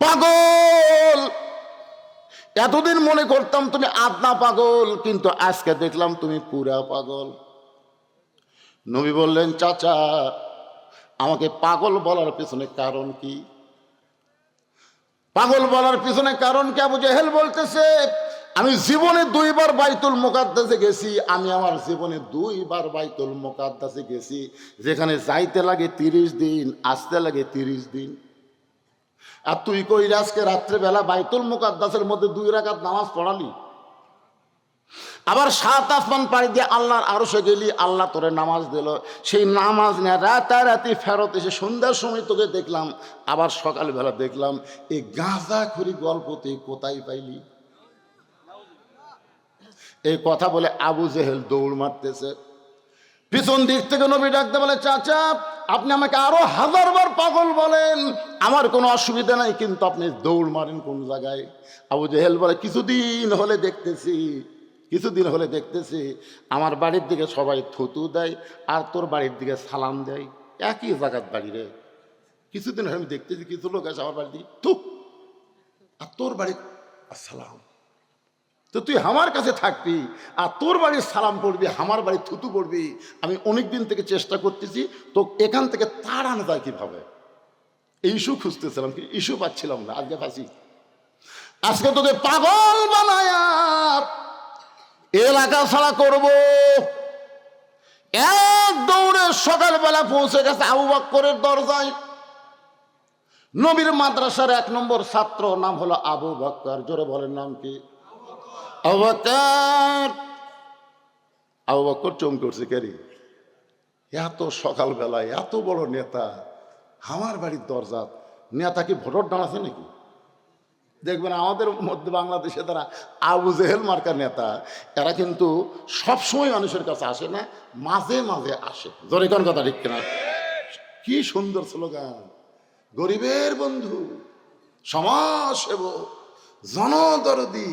পাগল, এতদিন মনে করতাম তুমি আদনা পাগল, কিন্তু আজকে দেখলাম তুমি পুরা পাগল। নবী বললেন, চাচা আমাকে পাগল বলার পিছনে কারণ কি? পাগল বলার পিছনে কারণ কি? আবু জেহেল বলতেছে, আমি জীবনে 2 বার বাইতুল মুকাদ্দাসে গেছি, আমি আমার জীবনে 2 বার বাইতুল মুকাদ্দাসে গেছি, যেখানে যাইতে লাগে 30 দিন, আসতে লাগে 30 দিন। আর তুই কই আজকে রাত্রেবেলা বাইতুল মুকাদ্দাসের মধ্যে 2 রাকাত নামাজ পড়ালি, আবার 7 আসমান পাড়ি দিয়ে আল্লাহর আরশে গেলি, আল্লাহ তোরে নামাজ দিল, সেই নামাজ নিয়ে রাতারাতি ফেরত এসে সন্ধ্যার সময় তোকে দেখলাম, আবার সকালবেলা দেখলাম, এই গাঁজাখুরি গল্প তুই কোথায় পাইলি? এই কথা বলে আবু জেহেল দৌড় মারতেছে। পিছন দিক থেকে নবী ডাকতে বলে, চাচা আপনি আমাকে আরো 1000 বার পাগল বলেন, আমার কোনো অসুবিধা নাই, কিন্তু আপনি দৌড় মারেন কোন জায়গায়? আবু জেহেল বলে, কিছুদিন হলে দেখতেছি আমার বাড়ির দিকে সবাই থুতু দেয় আর তোর বাড়ির দিকে সালাম দেয়, একই জায়গার বাড়ি রে। কিছুদিন হলে আমি দেখতেছি কিছু লোক আছে আমার বাড়ির দিকে থু, আর তোর বাড়ি আসসালাম। তো তুই আমার কাছে থাকবি আর তোর বাড়ির সালাম পড়বি, আমার বাড়ির থুতু পড়বি। আমি অনেক দিন থেকে চেষ্টা করতেছি তো এখান থেকে তাড়ানো যায় কিভাবে, এই ইস্যু খুঁজতেছিলাম, কি ইস্যু পাচ্ছিলাম না। আজকে ফাঁসি, আজকে তোকে পাগল বানায়া এলাকা ছাড়া করব। এক দৌড়ে সকালবেলা পৌঁছে গেছে আবু বকরের দরজায়। নবীর মাদ্রাসার 1 নম্বর ছাত্র, নাম হলো আবু বকর। জোরে বলেন নাম কি? আবু বকর। আবু বকর চমকে উঠছে, কেরি এত সকালবেলায় এত বড় নেতা আমার বাড়ির দরজা। নেতা কি ভোটর দাঁড়াচ্ছে নাকি? দেখবেন আমাদের মধ্যে বাংলাদেশে তারা আবু জেহেল মার্কা নেতা, এরা কিন্তু সবসময় মানুষের কাছে আসে না, মাঝে মাঝে আসে। জোরে কোন কথা ঠিক কিনা? কি সুন্দর স্লোগান, গরিবের বন্ধু, সমাজসেবক, জনদরদি,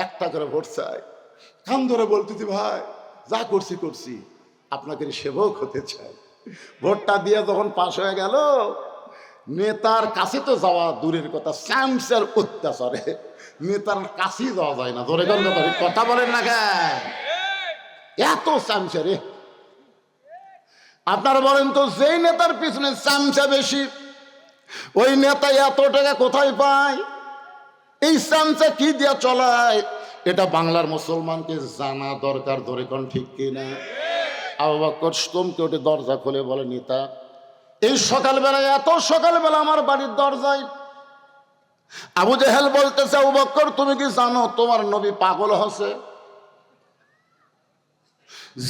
একটা করে ভোট চাই। কান ধরে বলতেছি, ভাই যা করছি আপনাকে সেবক হতে চাই। ভোটটা দিয়ে যখন পাশ হয়ে গেল, নেতার কাছে তো যাওয়া দূরের কথা, স্যামসের অত্যাচারে নেতার কাছেই যাওয়া যায় না। ধরে কথা বলেন না কেন? এত স্যামসা রে। আপনারা বলেন তো, যেই নেতার পিছনে স্যামসা বেশি, ওই নেতা এত টাকা কোথায় পায়? এই স্যামসা কি দিয়া চলায়? এটা বাংলার মুসলমানকে জানা দরকার। ধরে কোন ঠিক কিনা? আবু বকর স্তম্ভকে ওঠে, দরজা খুলে বলে, নেতা এই সকালবেলায়, এত সকালবেলা আমার বাড়ির দরজায়। আবু জেহেল বলতেছে, আবু বকর তুমি কি জানো তোমার নবী পাগল হচ্ছে?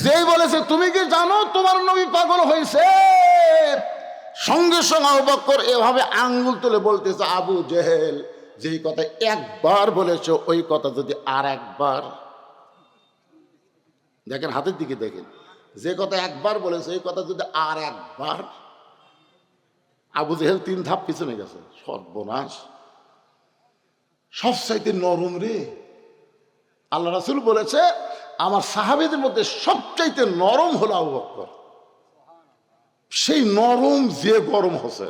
যেই বলেছে তুমি কি জানো তোমার নবী পাগল হয়েছে, সঙ্গে সঙ্গে আবু বকর এভাবে আঙ্গুল তুলে বলতেছে, আবু জেহেল যেই কথা একবার বলেছ ওই কথা যদি আর একবার, দেখেন হাতের দিকে দেখেন, যে কথা একবার বলেছে এই কথা যদি আর একবার। আবু জেহেল 3 ধাপ পিছনে গেছে। সর্বনাশ, সবচাইতে নরম রে। আল্লাহ রাসূল বলেছে আমার সাহাবীদের মধ্যে সবচাইতে নরম হলো আবু বকর। সেই নরম যে গরম হচ্ছে।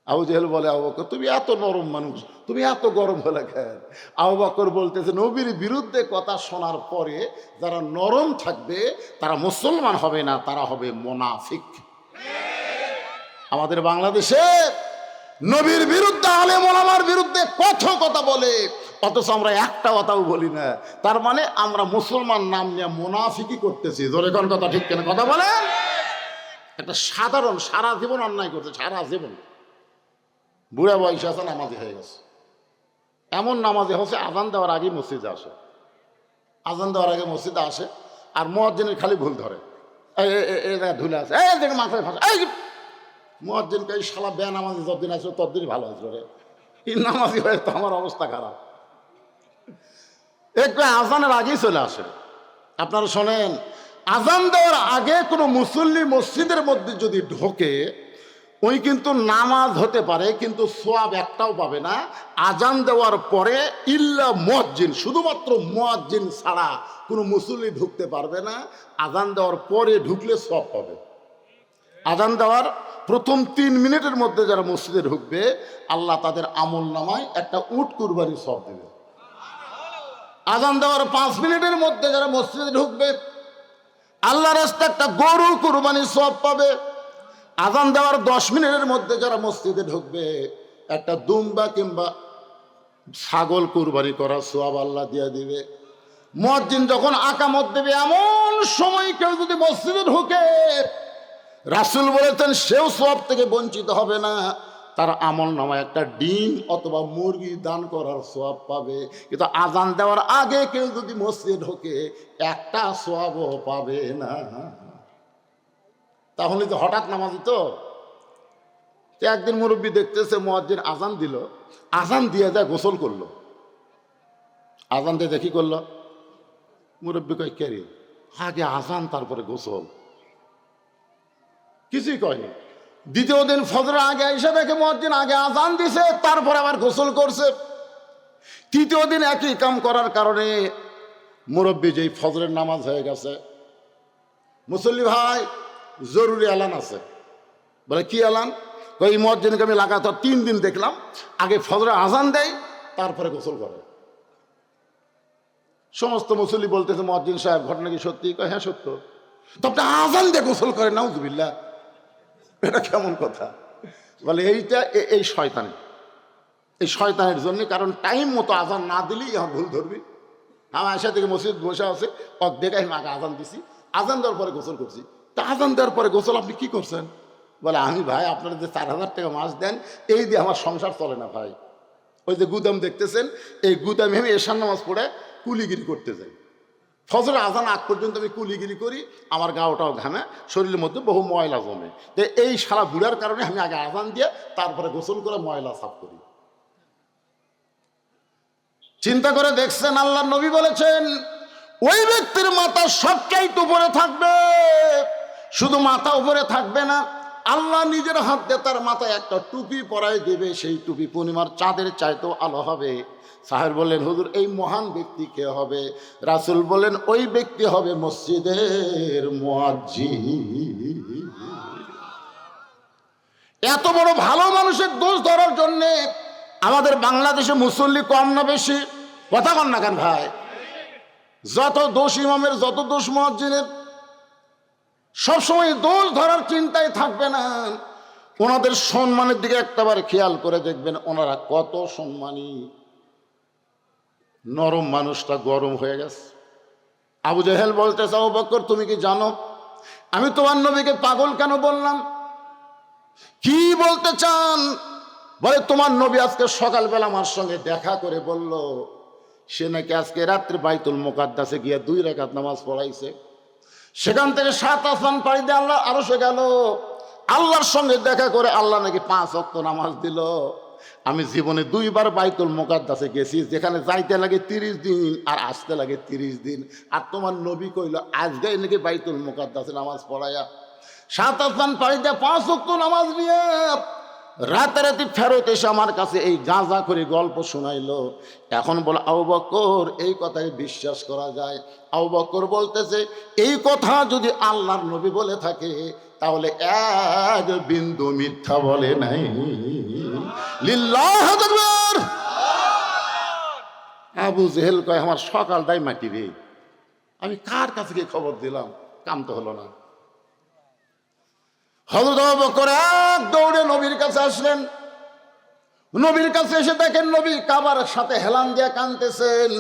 আবু জেহেল বলে, আবু বকর তুমি এত নরম মানুষ, তুমি এত গরম হলে কেন? আবু বকর বলতেছে, নবীর বিরুদ্ধে কথা শোনার পরে যারা নরম থাকবে তারা মুসলমান হবে না, তারা হবে মুনাফিক। আমাদের বাংলাদেশে নবীর বিরুদ্ধে আলেম ওলামার বিরুদ্ধে কত কথা বলে, অথচ আমরা একটা কথাও বলি না। তার মানে আমরা মুসলমান নাম নিয়ে মুনাফিকি করতেছি। জোরে কোন কথা ঠিক কেন কথা বলে? একটা সাধারণ সারা জীবন অন্যায় করছে, সারা জীবন। বুড়া বয়সে আছে, নামাজি হয়ে গেছে। এমন নামাজি হচ্ছে আজান দেওয়ার আগে মসজিদে আসে, আজান দেওয়ার আগে মসজিদে আসে, আর মুয়াজ্জিনের খালি ভুল ধরে, এই ধুলে আছে, এই দেখে মাথায় ফাঁসে, এই মুয়াজ্জিনকে এই শালা বে নামাজি যতদিন আসবে ততদিনই ভালো আসবে রে। এই নামাজি হয়ে তো আমার অবস্থা খারাপ। একটু আজানের আগেই চলে আসে। আপনারা শোনেন, আজান দেওয়ার আগে কোনো মুসল্লি মসজিদের মধ্যে যদি ঢোকে, ওই কিন্তু নামাজ হতে পারে কিন্তু সোয়াব একটাও পাবে না। আজান দেওয়ার পরে ইল্লা মুয়াজ্জিন, শুধুমাত্র মুয়াজ্জিন ছাড়া কোনো মুসল্লি ঢুকতে পারবে না। আজান দেওয়ার পরে ঢুকলে সোয়াব পাবে। আজান দেওয়ার প্রথম 3 মিনিটের মধ্যে যারা মসজিদে ঢুকবে, আল্লাহ তাদের আমল নামায় একটা উট কুরবানি সওয়াব দেবে। আজান দেওয়ার 5 মিনিটের মধ্যে যারা মসজিদে ঢুকবে, আল্লাহর রাস্তায় একটা গরু কুরবানি সওয়াব পাবে। আজান দেওয়ার 10 মিনিটের মধ্যে যারা মসজিদে ঢুকবে, একটা দুম্বা কিংবা ছাগল কুরবানি করার সওয়াব আল্লাহ দিয়ে দিবে। মুয়াজ্জিন যখন আকামত দেবে, এমন সময় কেউ যদি মসজিদে ঢুকে, রাসূল বলেছেন সেও সওয়াব থেকে বঞ্চিত হবে না। তার আমল নামায় একটা ডিম অথবা মুরগি দান করার সওয়াব পাবে। কিন্তু আজান দেওয়ার আগে কেউ যদি মসজিদে ঢোকে, একটা সওয়াবও পাবে না। তাহলে তো হঠাৎ নামাজি তো। একদিন মুরব্বী দেখতেছে মুয়াজ্জিন আজান দিল, আজান দিয়ে যায় গোসল করলো। আজান দিয়ে দেখি করলো, মুরব্বী কয় কে রে, আগে আজান তারপরে গোসল, কিছুই কয়নি। দ্বিতীয় দিন ফজরের আগে এসে দেখে মুয়াজ্জিন আগে আজান দিছে, তারপরে আবার গোসল করছে। তৃতীয় দিন একই কাম করার কারণে মুরব্বী যেই ফজরের নামাজ হয়ে গেছে, মুসল্লি ভাই জরুরি এলান আছে। বলে কি এলান? ওই মুয়াজ্জিনকে আমি লাগাতার 3 দিন দেখলাম আগে ফজরের আজান দেয় তারপরে গোসল করে। সমস্ত মুসল্লি বলতেছে, মুয়াজ্জিন সাহেব ঘটনা কি সত্যি? কয় হ্যাঁ সত্য। তো আপনি আজান দিয়ে গোসল করে? নাউজুবিল্লাহ, এটা কেমন কথা? বলে এইটা এই শয়তানের জন্য। কারণ টাইম মতো আজান না দিলেই আমার ভুল ধরবি। আমার আশা থেকে মসজিদ বসে আছে, দেখাই আগে আজান দিছি, আজান দেওয়ার পরে গোসল করছি। তা আজান দেওয়ার পরে গোসল আপনি কি করছেন? বলে আমি ভাই আপনারা যে 4000 টাকা মাস দেন, এই দিয়ে আমার সংসার চলে না ভাই। ওই যে গুদাম দেখতেছেন, এই গুদামে আমি এশার নামাজ পড়ে কুলিগিরি করতে যাই। ফজর আজান আগ পর্যন্ত আমি কুলিগিরি করি, আমার গাওটাও ঘামে, শরীরের মধ্যে বহু ময়লা জমে। তো এই সারা বুড়ার কারণে আমি আগে আজান দিয়ে তারপরে গোসল করে ময়লা সাফ করি। চিন্তা করে দেখছেন, আল্লাহর নবী বলেছেন ওই ব্যক্তির মাথা সবচাইতে উপরে থাকবে। শুধু মাথা উপরে থাকবে না, আল্লাহ নিজের হাত দিয়ে তার মাথায় একটা টুপি পরাই দেবে। সেই টুপি পূর্ণিমার চাঁদের চাইতেও আলো হবে। সাহেব বললেন, হুজুর এই মহান ব্যক্তি কে হবে? রাসূল বলেন, ওই ব্যক্তি হবে মসজিদের মুয়াজ্জিন। এত বড় ভালো মানুষের দোষ ধরার জন্যে আমাদের বাংলাদেশে মুসল্লি কম না বেশি? কথা কন না কেন ভাই? যত দোষ ইমামের, যত দোষ মুয়াজ্জিনের, সবসময় দোষ ধরার চিন্তায় থাকবে না। ওনাদের সম্মানের দিকে একটাবার খেয়াল করে দেখবেন, ওনারা কত সম্মানী। নরম মানুষটা গরম হয়ে গেছে। আবু জেহেল বলতেছে, আবু বকর তুমি কি জানো আমি তোমার নবীকে পাগল কেন বললাম? কি বলতে চান? বলে তোমার নবী আজকে সকালবেলা আমার সঙ্গে দেখা করে বলল সে নাকি আজকে রাত্রে বাইতুল মুকাদ্দাসে গিয়ে 2 রাকাত নামাজ পড়াইছে। সেখান থেকে 7 আসমান পাড়ি দিয়ে আল্লাহ আরশে গেল, আল্লাহর সঙ্গে দেখা করে আল্লাহ নাকি 5 ওয়াক্ত নামাজ দিল। আমি জীবনে 2 বার বাইতুল মুকাদ্দাসে গেছি, যেখানে যাইতে লাগে 30 দিন আর আসতে লাগে 30 দিন। আর তোমার নবী কইল আজকে নাকি বাইতুল মুকাদ্দাসে নামাজ পড়ায়া 7 আসমান পাড়ি দিয়ে 5 ওয়াক্ত নামাজ নিয়ে রাতারাতি ফেরত এসে আমার কাছে এই গাঁজা করে গল্প শোনাইলো। এখন বলে আবু বকর এই কথায় বিশ্বাস করা যায়? আবু বকর বলতেছে এই কথা যদি আল্লাহর নবী বলে থাকে তাহলে এক বিন্দু মিথ্যা বলে নাই। লিল্লাহ আকবার। আবু জেহেল কয় আমার সকালটাই মাটি রে, আমি কার কাছে গিয়ে খবর দিলাম, কাম তো হলো না। হযরত আবু বকর এক দৌড়ে নবীর কাছে আসলেন। নবীর কাছে এসে দেখেন নবী কাবার সাথে হেলান দিয়া কাঁদতেছেন।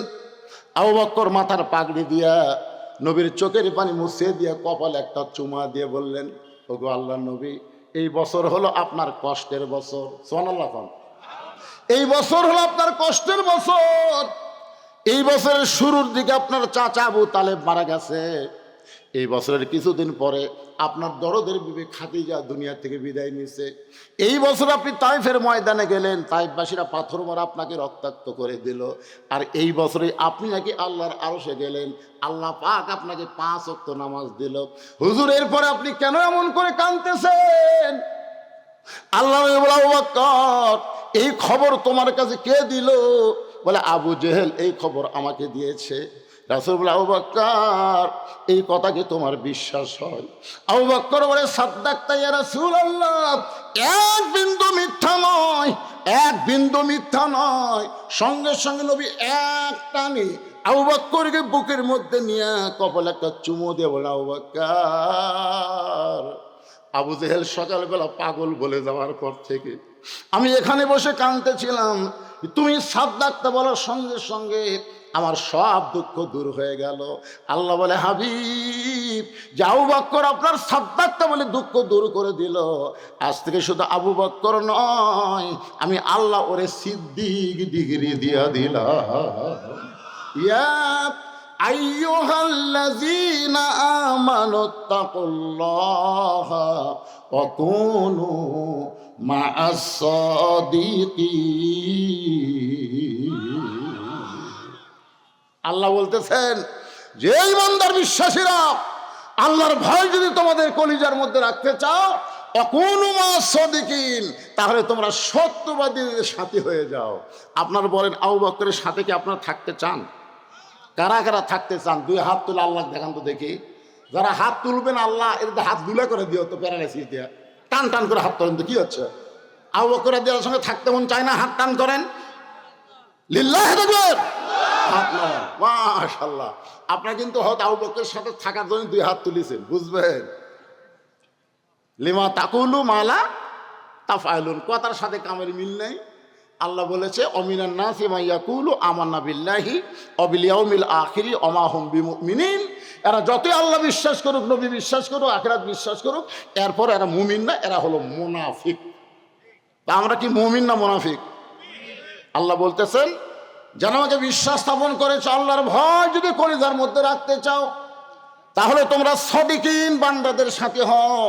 আবু বকর মাথার পাগড়ি দিয়া নবীর চোখের পানি মুছে দিয়ে কপালে একটা চুমা দিয়ে বললেন, ওগো আল্লাহর নবী, এই বছর হলো আপনার কষ্টের বছর। সুবহানাল্লাহ। এই বছর হলো আপনার কষ্টের বছর। এই বছরের শুরুর দিকে আপনার চাচা আবু তালেব মারা গেছে। এই বছরের কিছুদিন পরে আপনার দরদের বিবি খাদিজা দুনিয়া থেকে বিদায় নিছে। এই বছর আপনি তাইফের ময়দানে গেলেন, তাইফবাসীরা পাথর মারা আপনাকে রক্তাক্ত করে দিল। আর এই বছরে আপনি নাকি আল্লাহর আরশে গেলেন, আল্লাহ পাক আপনাকে 5 ওয়াক্ত নামাজ দিল। হুজুর এরপরে আপনি কেন এমন করে কাঁদতেছেন? আল্লাহ বলে আবু বকর এই খবর তোমার কাছে কে দিল? বলে আবু জেহেল এই খবর আমাকে দিয়েছে। রাসূল বলে আবু বকর এই কথা কি তোমার বিশ্বাস হয়? আবু বকর বলে সাদ্দাকতা ইয়া রাসূলুল্লাহ, এক বিন্দু মিথ্যা নয়, এক বিন্দু মিথ্যা নয়। সঙ্গে সঙ্গে নবী এক টানে আবু বকরকে বুকের মধ্যে নিয়ে কপালে একটা চুমু দিয়ে বলে আবু বকর। আবু জেহেল সকালবেলা পাগল বলে যাওয়ার পর থেকে আমি এখানে বসে কাঁদতেছিলাম, তুমি সাদ্দাকতা বলার সঙ্গে সঙ্গে আমার সব দুঃখ দূর হয়ে গেল। আল্লাহ বলে হাবিব যে আবু বকর আপনার সাদ্দাকতা বলে দুঃখ দূর করে দিল। আজ থেকে শুধু আবু বকর নয়, আমি আল্লাহ ওরে সিদ্দিক ডিগ্রি দিয়া দিলাম। ইয়া আইয়ুহাল্লাযীনা আমানুত্তাকুল্লাহা ওয়া কুনু মা'আস সাদিকিন। আল্লাহ বলতেছেন যে ইমানদার বিশ্বাসীরা, আল্লাহর ভয় যদি তোমাদের কলিজার মধ্যে রাখতে চাও, অকুনু মা'আস সাদিকিন, তাহলে তোমরা সত্যবাদীদের সাথী হয়ে যাও। আপনারা বলেন আবু বকরের সাথে কি আপনারা থাকতে চান? কারা কারা থাকতে চান? 2 হাত তুলে আল্লাহ দেখান তো দেখি। যারা হাত তুলবেন আল্লাহ এর হাত দুলে করে দিও তো, প্যারালাইসিস দিয়া টান টান করে হাত তোলেন তো, কি হচ্ছে? আবু বকর রাদিয়াল্লাহু সঙ্গে থাকতে মন চায় না, হাত টান করেন। লিল্লাহি তাকবীর। হাত নামান। মাশাআল্লাহ। আপনারা কিন্তু হয়তো আবু বকরের সাথে থাকার জন্য 2 হাত তুলেছেন, বুঝবেন? লিমা তাকুলু মালা তাফআলুন, কথার সাথে কামের মিল নেই। আল্লাহ বলেছে অমিনান নাসি মা ইয়াকুলু আমান্না বিল্লাহি ওয়া বিল ইয়াউমিল আখিরি ওয়া মা হুম বিমুমিনিন। এরা যতই আল্লাহ বিশ্বাস করুক, নবী বিশ্বাস করুক, আখিরাত বিশ্বাস করুক, এরপর এরা মুমিন না, এরা হলো মুনাফিক। তা আমরা কি মুমিন না মুনাফিক? আল্লাহ বলতেছেন যেন আমাকে বিশ্বাস স্থাপন করেছো, আল্লাহর ভয় যদি কলিজার মধ্যে রাখতে চাও, তাহলে তোমরা সাদিকিন বান্দাদের সাথে হও।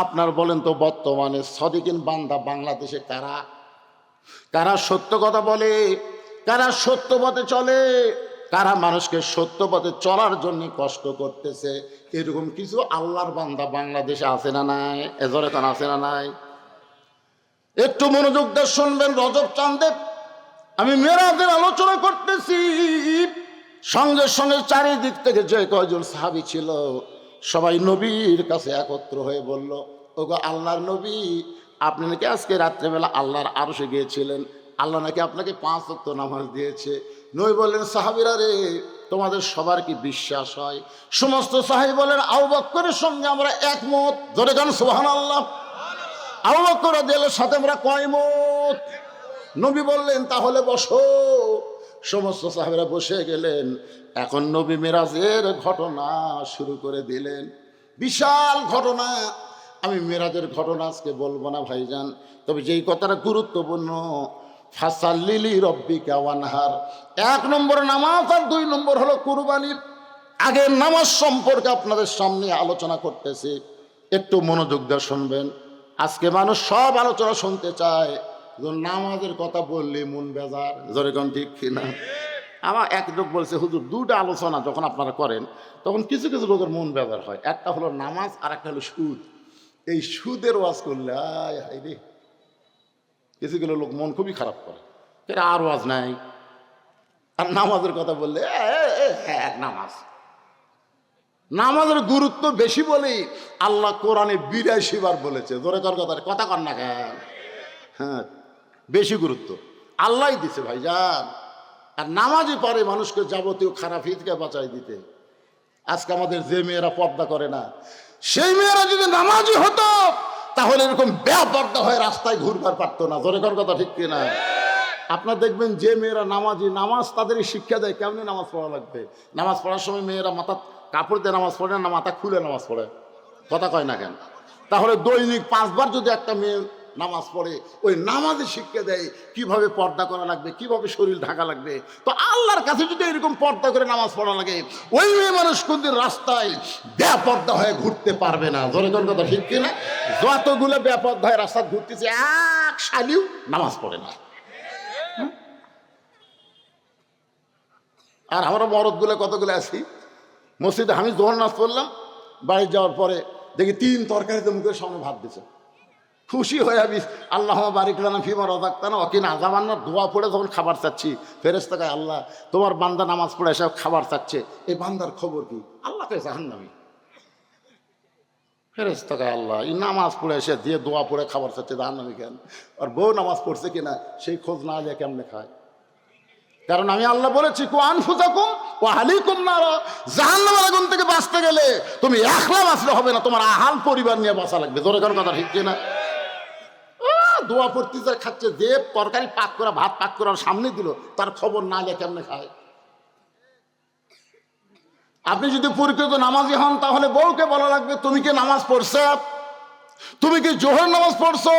আপনার বলেন তো বর্তমানে সাদিকিন বান্দা বাংলাদেশে কারা? কারা সত্য কথা বলে, কারা সত্য পথে চলে, কারা মানুষকে সত্য পথে চলার জন্য কষ্ট করতেছে? এরকম কিছু আল্লাহর বান্দা বাংলাদেশে আছে না নাই? এজরে কান আছে না নাই? একটু মনোযোগ দিয়ে শুনবেন। রজব চাঁদে আমি মেরাজের আলোচনা করতেছি, সঙ্গে সঙ্গে চারিদিক থেকে যে কয়জন সাহাবী ছিল সবাই নবীর কাছে একত্র হয়ে বলল, ওগো আল্লাহর নবী, আপনি নাকি আজকে রাত্রেবেলা আল্লাহর আরশে গিয়েছিলেন, আল্লাহ নাকি আপনাকে 5 ওয়াক্ত নামাজ দিয়েছে। নবী বললেন সাহাবীরা রে, তোমাদের সবার কি বিশ্বাস হয়? সমস্ত সাহাবী বলেন আবু বকরের সঙ্গে আমরা একমত। জোরে গান সুবহানাল্লাহ। আবু বকর রাদিয়াল্লাহু সাথে আমরা কয়মত। নবী বললেন তাহলে বসো। সমস্ত সাহাবীরা বসে গেলেন। এখন নবী মেরাজের ঘটনা শুরু করে দিলেন। বিশাল ঘটনা। আমি মেরাজের ঘটনা আজকে বলবো না ভাইজান, তবে যেই কথাটা গুরুত্বপূর্ণ, ফাসাল্লি লিরাব্বিকা ওয়ানহার। 1 নম্বর নামাজ আর 2 নম্বর হলো কুরবানি। আগের নামাজ সম্পর্কে আপনাদের সামনে আলোচনা করতেছি। একটু মনোযোগ দিয়ে শুনবেন। আজকে মানুষ সব আলোচনা শুনতে চায়, নামাজের কথা বললে মন বেজার, জোরে কোন ঠিক কিনা? আমার এক লোক বলছে, হুজুর দুটো আলোচনা যখন আপনারা করেন তখন কিছু কিছু লোকের মন বেজার হয়, একটা হলো নামাজ আর একটা হলো সুদ। এই সুদের ওয়াজ করলে আয় হায় রে, কিছু কিছু লোক মন খুবই খারাপ করে, এটা আর ওয়াজ নাই। আর নামাজের কথা বললে নামাজ, নামাজের গুরুত্ব বেশি বলেই আল্লাহ কোরআনে 82 বার বলেছে, জোরে কর কথা কর না কেন? হ্যাঁ, বেশি গুরুত্ব আল্লাহ দিছে ভাইজান। আর নামাজই পারে মানুষকে যাবতীয় খারাপ হিতকে বাঁচাই দিতে। আজকে আমাদের যে মেয়েরা পর্দা করে না, সেই মেয়েরা যদি নামাজি হতো তাহলে এরকম বেপর্দা হয়ে রাস্তায় ঘুরবার পারতো না, জোরে কর কথা ঠিক কিনা? আপনার দেখবেন যে মেয়েরা নামাজি, নামাজ তাদেরই শিক্ষা দেয় কেমনি নামাজ পড়া লাগবে। নামাজ পড়ার সময় মেয়েরা মাথা কাপড় দিয়ে নামাজ পড়ে না, মাথা খুলে নামাজ পড়ে, কথা কয় না কেন? তাহলে দৈনিক 5 বার যদি একটা মেয়ে নামাজ পড়ে, ওই নামাজে শিক্ষা দেয় কিভাবে পর্দা করা লাগবে, কিভাবে শরীর ঢাকা লাগবে। তো আল্লাহর কাছে যদি এরকম পর্দা করে নামাজ পড়া লাগে, ওই মেয়ে মানুষ কোনদিন রাস্তায় বেপর্দা হয়ে ঘুরতে পারবে না, জোরে জোরে কথা ঠিক কিনা? যতগুলো বেপর্দা হয়ে রাস্তায় ঘুরতেছে, এক শালিও নামাজ পড়ে না। আর আমরা মরদগুলো কতগুলো আছি মসজিদে, আমি জোহর নামাজ পড়লাম, বাড়ি যাওয়ার পরে দেখি 3 তরকারিতে মুখের সামনে ভাত দিছে, খুশি হয়ে আমি আল্লাহ বারিক লানা ফিমা রাযাকতানা ওয়া কিনা আযাবান্নার দোয়া পড়ে যখন খাবার চাচ্ছি, ফেরেশতা কয় আল্লাহ তোমার বান্দা নামাজ পড়ে এসে খাবার চাচ্ছে, এই বান্দার খবর কি? আল্লাহ কয় জাহান্নামী। ফেরেশতা কয় আল্লাহ এই নামাজ পড়ে এসে দিয়ে দোয়া পড়ে খাবার চাচ্ছে, জাহান্নামী কেন? আর বউ নামাজ পড়ছে কিনা সেই খোঁজ না নিয়ে কেমনে খায়? কারণ আমি আল্লাহ বলেছি কু আনফুসাকুম ওয়া আহলিকুম নার, জাহান্নামের আগুন থেকে বাঁচতে গেলে তুমি একলা বাঁচলে হবে না, তোমার আহাল পরিবার নিয়ে বাঁচা লাগবে, জোরে কোন কথা ঠিক কিনা? দোয়া পড়তে যায় খাচ্ছে, যে তরকারি পাক করা ভাত পাক করার সামনে দিল, তার খবর না নিয়ে কেমনে খায়? আপনি যদি পরিচিত নামাজি হন তাহলে বউকে বলা লাগবে তুমি কি নামাজ পড়ছো, তুমি কি জোহর নামাজ পড়ছো?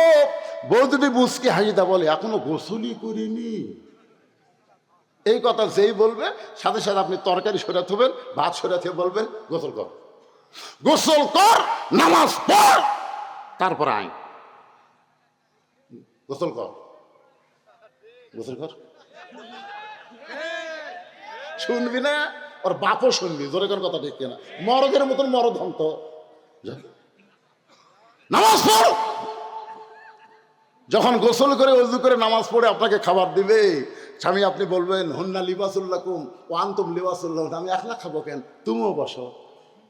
বউ যদি মুচকি হাসিটা বলে এখনো গোসলই করিনি, এই কথা যেই বলবে সাথে সাথে আপনি তরকারি সরে থবেন, ভাত সরে থেকে বলবেন গোসল কর, গোসল কর, নামাজ পড়, তারপর আয় গোসল কর, গোসল কর। শুনবি না? ওর বাপও শুনবি, জোরে কর কথা ঠিক কিনা? মরদের মতন মরদ হন তো, নামাজ পড়। যখন গোসল করে ওযু করে নামাজ পড়ে আপনাকে খাবার দিবে, স্বামী আপনি বলবেন হুন্না লিবাসুল্লাকুম ওয়া আনতুম লিবাসুল্লাহ, আমি একলা খাবো কেন, তুমিও বসো,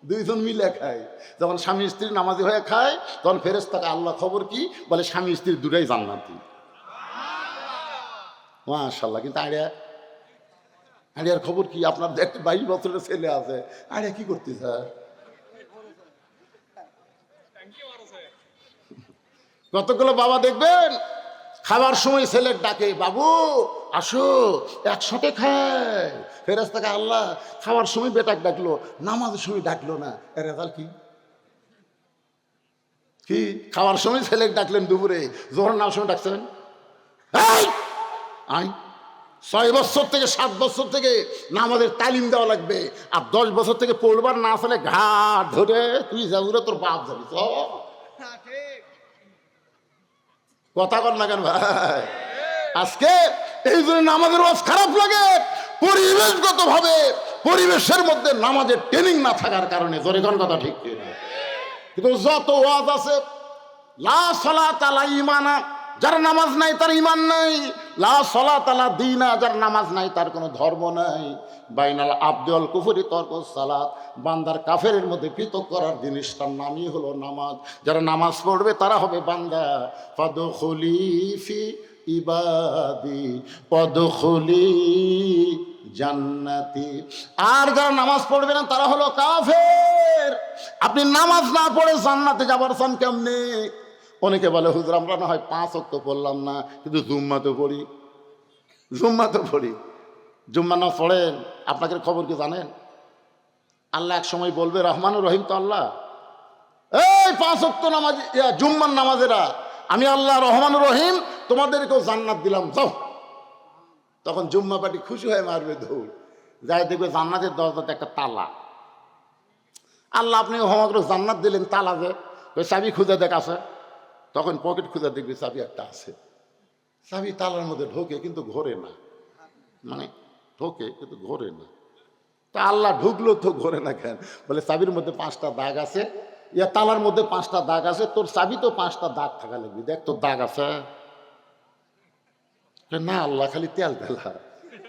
দুইজন মিলে খায়। যখন স্বামী স্ত্রী নামাজি হয়ে খায় তখন ফেরেশতাকে আল্লাহ খবর কি বলে, স্বামী স্ত্রী দুটাই জান্নাতি। মাশাআল্লাহ। কিন্তু আড়িয়ার খবর কি? আপনার একটা 22 বছরের ছেলে আছে, আড়িয়া কি করতে স্যার? কতগুলো বাবা দেখবেন খাবার সময় ছেলের ডাকে, বাবু আসো একসাথে খায়। ফেরেশতাকে আল্লাহ খাওয়ার সময় বেটাক ডাকলো, নামাজের সময় ডাকলো না, এর রেজাল্ট কি? কি খাওয়ার সময় ছেলেকে ডাকলেন দুপুরে, জোহর নামার সময় ডাকছেন? আই 6 বছর থেকে 7 বছর থেকে নামাজের তালিম দেওয়া লাগবে, আর 10 বছর থেকে পড়বার না আসলে ঘাট ধরে তুই যাবি, তোর বাপ যাবি। কথা কর না কেন ভাই? আজকে এই জন্য নামাজের ওয়াজ খারাপ লাগে, পরিবেশগত ভাবে পরিবেশের মধ্যে নামাজের ট্রেনিং না থাকার কারণে, জোরে কোন কথা ঠিক কিনা? কিন্তু যত ওয়াজ আছে, লা সালাত আলা ঈমানা, যার নামাজ নাই তার ঈমান নাই, লা সালাত আলা দীনা, যার নামাজ নাই তার কোনো ধর্ম নাই, বাইনাল আবদি ওয়াল কুফরি তরকুস সালাত, বান্দার কাফেরের মধ্যে পৃথক করার জিনিসটার নামই হলো নামাজ। যারা নামাজ পড়বে তারা হবে বান্দা। ফাদখুলি ফি ইবাদি পদখুলি জান্নাতি। আর যারা নামাজ পড়বে না তারা হলো কাফের। আপনি নামাজ না পড়ে জান্নাতে যাবার চান কেমনে? অনেকে বলে হুজুর আমরা না হয় 5 ওয়াক্ত পড়লাম না, কিন্তু জুম্মা তো পড়ি, জুম্মা তো পড়ি। জুম্মা না পড়েন, আপনাকে খবর কি জানেন? আল্লাহ এক সময় বলবে, রহমানুর রহিম তো আল্লাহ, এই 5 ওয়াক্ত নামাজ জুম্মার নামাজেরা আমি আল্লাহ রহমানুর রহিম তোমাদেরকেও জান্নাত দিলাম, যাও। তখন জুম্মা পার্টি খুশি হয়ে মারবে দৌড়, যাই দেখবে জান্নাতের দরজাতে একটা তালা। আল্লাহ আপনি সমগ্র জান্নাত দিলেন, তালা যে ওই চাবি খুঁজে দেখ আছে, তখন পকেট খুঁজে দেখবি চাবি একটা আছে। চাবি তালার মধ্যে ঢোকে কিন্তু ঘোরে না, মানে ঢোকে কিন্তু ঘোরে না। তা আল্লাহ ঢুকলো তো ঘোরে না কেন? বলে চাবির মধ্যে 5টা দাগ আছে, ইয়া তালার মধ্যে 5টা দাগ আছে, তোর চাবি তো 5টা দাগ থাকা লাগবে, দেখ তোর দাগ আছে না? আল্লাহ খালি তেল তেলা।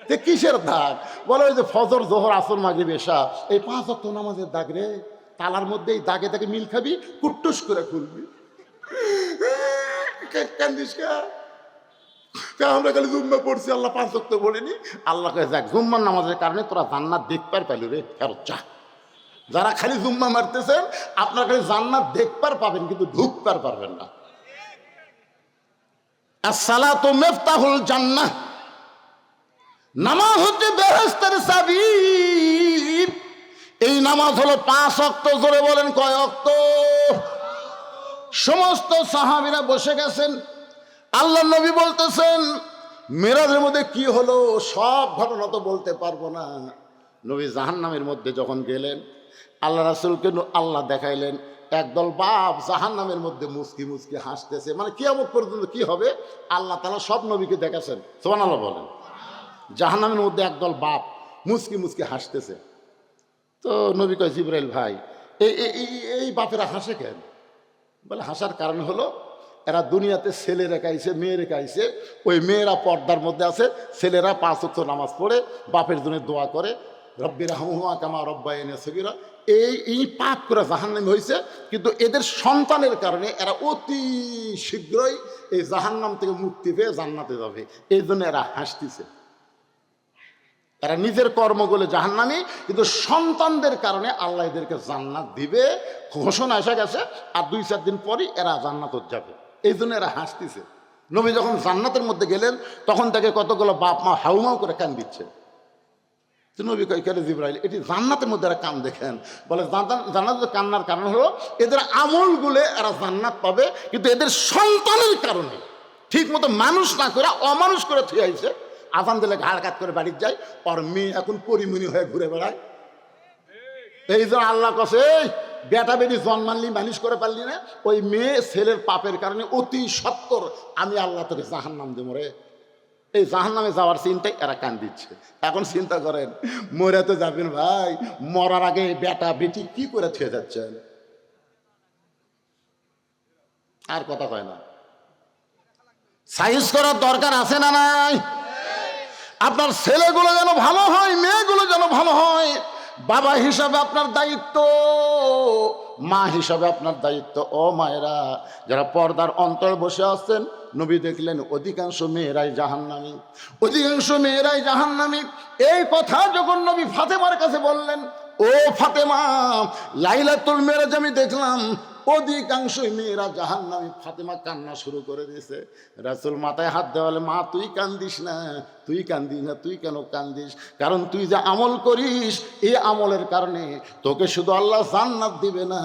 তে কিসের দাগ? বলে ওই যে ফজর, জোহর, আসর, মাগরিব, এশা, এই 5 ওয়াক্ত নামাজের দাগ রে। তালার মধ্যে এই দাগে দাগে মিল খাবি, কুট্টুস করে খুলবি। কান্দিস কা? আমরা খালি জুম্মা পড়ছি, আল্লাহ 5 ওয়াক্ত বলিনি। আল্লাহ কয়ে যাক, জুম্মার নামাজের কারণে তোরা জান্নাত দেখবার পাইল রে, ফেরত যা। যারা খালি জুম্মা মারতেছেন আপনার খালি জান্নাত দেখবার পাবেন কিন্তু ঢুকবার পারবেন না। আসসালাতু মিফতাহুল জান্নাহ, নামাজ হচ্ছে বেহেশতের চাবি। এই নামাজ হলো 5 ওয়াক্ত। জোরে বলেন কয় ওয়াক্ত? সমস্ত সাহাবীরা বসে গেছেন। আল্লাহ নবী বলতেছেন মেরাজের মধ্যে কি হলো সব ঘটনা তো বলতে পারবো না। নবী জাহান্নামের মধ্যে যখন গেলেন, আল্লাহ রাসূলকে আল্লাহ দেখাইলেন একদল বাপ জাহান্নামের মধ্যে মুচকি মুচকি হাসতেছে। মানে কিয়ামত পর্যন্ত কি হবে আল্লাহ তাআলা সব নবীকে দেখাচ্ছেন। সুবহানাল্লাহ বলেন। জাহান্নামের মধ্যে একদল বাপ মুচকি মুচকি হাসতেছে। তো নবী কয়, জিবরাইল ভাই, এই বাপেরা হাসে কেন? বলে হাসার কারণ হলো এরা দুনিয়াতে ছেলে রেখাইছে, মেয়ে রেখাইছে। ওই মেয়েরা পর্দার মধ্যে আছে, ছেলেরা 5 ওয়াক্ত নামাজ পড়ে বাপের জন্য দোয়া করে, রব্বি রাহমহুমা কামা রব্বায়ানি সগীরা। এই পাপ করে জাহান্নামী হয়েছে, কিন্তু এদের সন্তানের কারণে এরা অতি শীঘ্রই এই জাহান্নাম থেকে মুক্তি পেয়ে জান্নাতে যাবে। এই জন্য এরা হাসতেছে। এরা নিজের কর্মগুলো জাহান্নামী, কিন্তু সন্তানদের কারণে আল্লাহ এদেরকে জান্নাত দিবে, ঘোষণা এসে গেছে। আর 2-4 দিন পরই এরা জান্নাত যাবে। এই জন্য এরা হাসতেছে। নবী যখন জান্নাতের মধ্যে গেলেন তখন তাকে কতগুলো বাপ মা হাউমাউ করে কান দিচ্ছে। তো নবী কয়, কেন জিবরাইল, এটি জান্নাতের মধ্যে এরা কান দেখেন? বলে জান্নাতের কান্নার কারণ হলো এদের আমলগুলো এরা জান্নাত পাবে, কিন্তু এদের সন্তানের কারণে ঠিক মতো মানুষ না করে অমানুষ করে থুয়ে আইছে। আজান দিলে ঘাড় কাত করে বাড়ির যায়, আর মেয়ে এখন পরিমণি হয়ে ঘুরে বেড়ায়। এই জন্য আল্লাহ কসে, বেটা বেটি জন্মানলি মানুষ করে পারলি না, ওই মেয়ে ছেলের পাপের কারণে অতি সত্তর আমি আল্লাহ তোকে জাহান্নাম দেবো রে। এই জাহান্নামে যাওয়ার চিন্তায় এরা কান দিচ্ছে। এখন চিন্তা করেন, মরে তো যাবেন ভাই, মরার আগে বেটা বেটি কি করে থুয়ে যাচ্ছেন? আর কথা কয় না। সাইজ করার দরকার আছে না নাই? আপনার ছেলেগুলো যেন ভালো হয়, মেয়েগুলো যেন ভালো হয়। বাবা হিসাবে আপনার দায়িত্ব, মা হিসাবে আপনার দায়িত্ব। ও মায়েরা যারা পর্দার অন্তর বসে আছেন, নবী দেখলেন অধিকাংশ মেয়েরাই জাহান্নামী, অধিকাংশ মেয়েরাই জাহান্নামী। এই কথা যখন নবী ফাতেমার কাছে বললেন, ও ফাতেমা, লাইলাতুল মেরাজ আমি দেখলাম অধিকাংশ মেয়েরা জাহান্নামী। ফাতেমা কান্না শুরু করে দিয়েছে। রাসূল মাথায় হাত দেওয়ালে, মা তুই কান্দিস না, তুই কান্দিস না, তুই কেন কান্দিস? কারণ তুই যে আমল করিস, এই আমলের কারণে তোকে শুধু আল্লাহ জান্নাত দিবে না,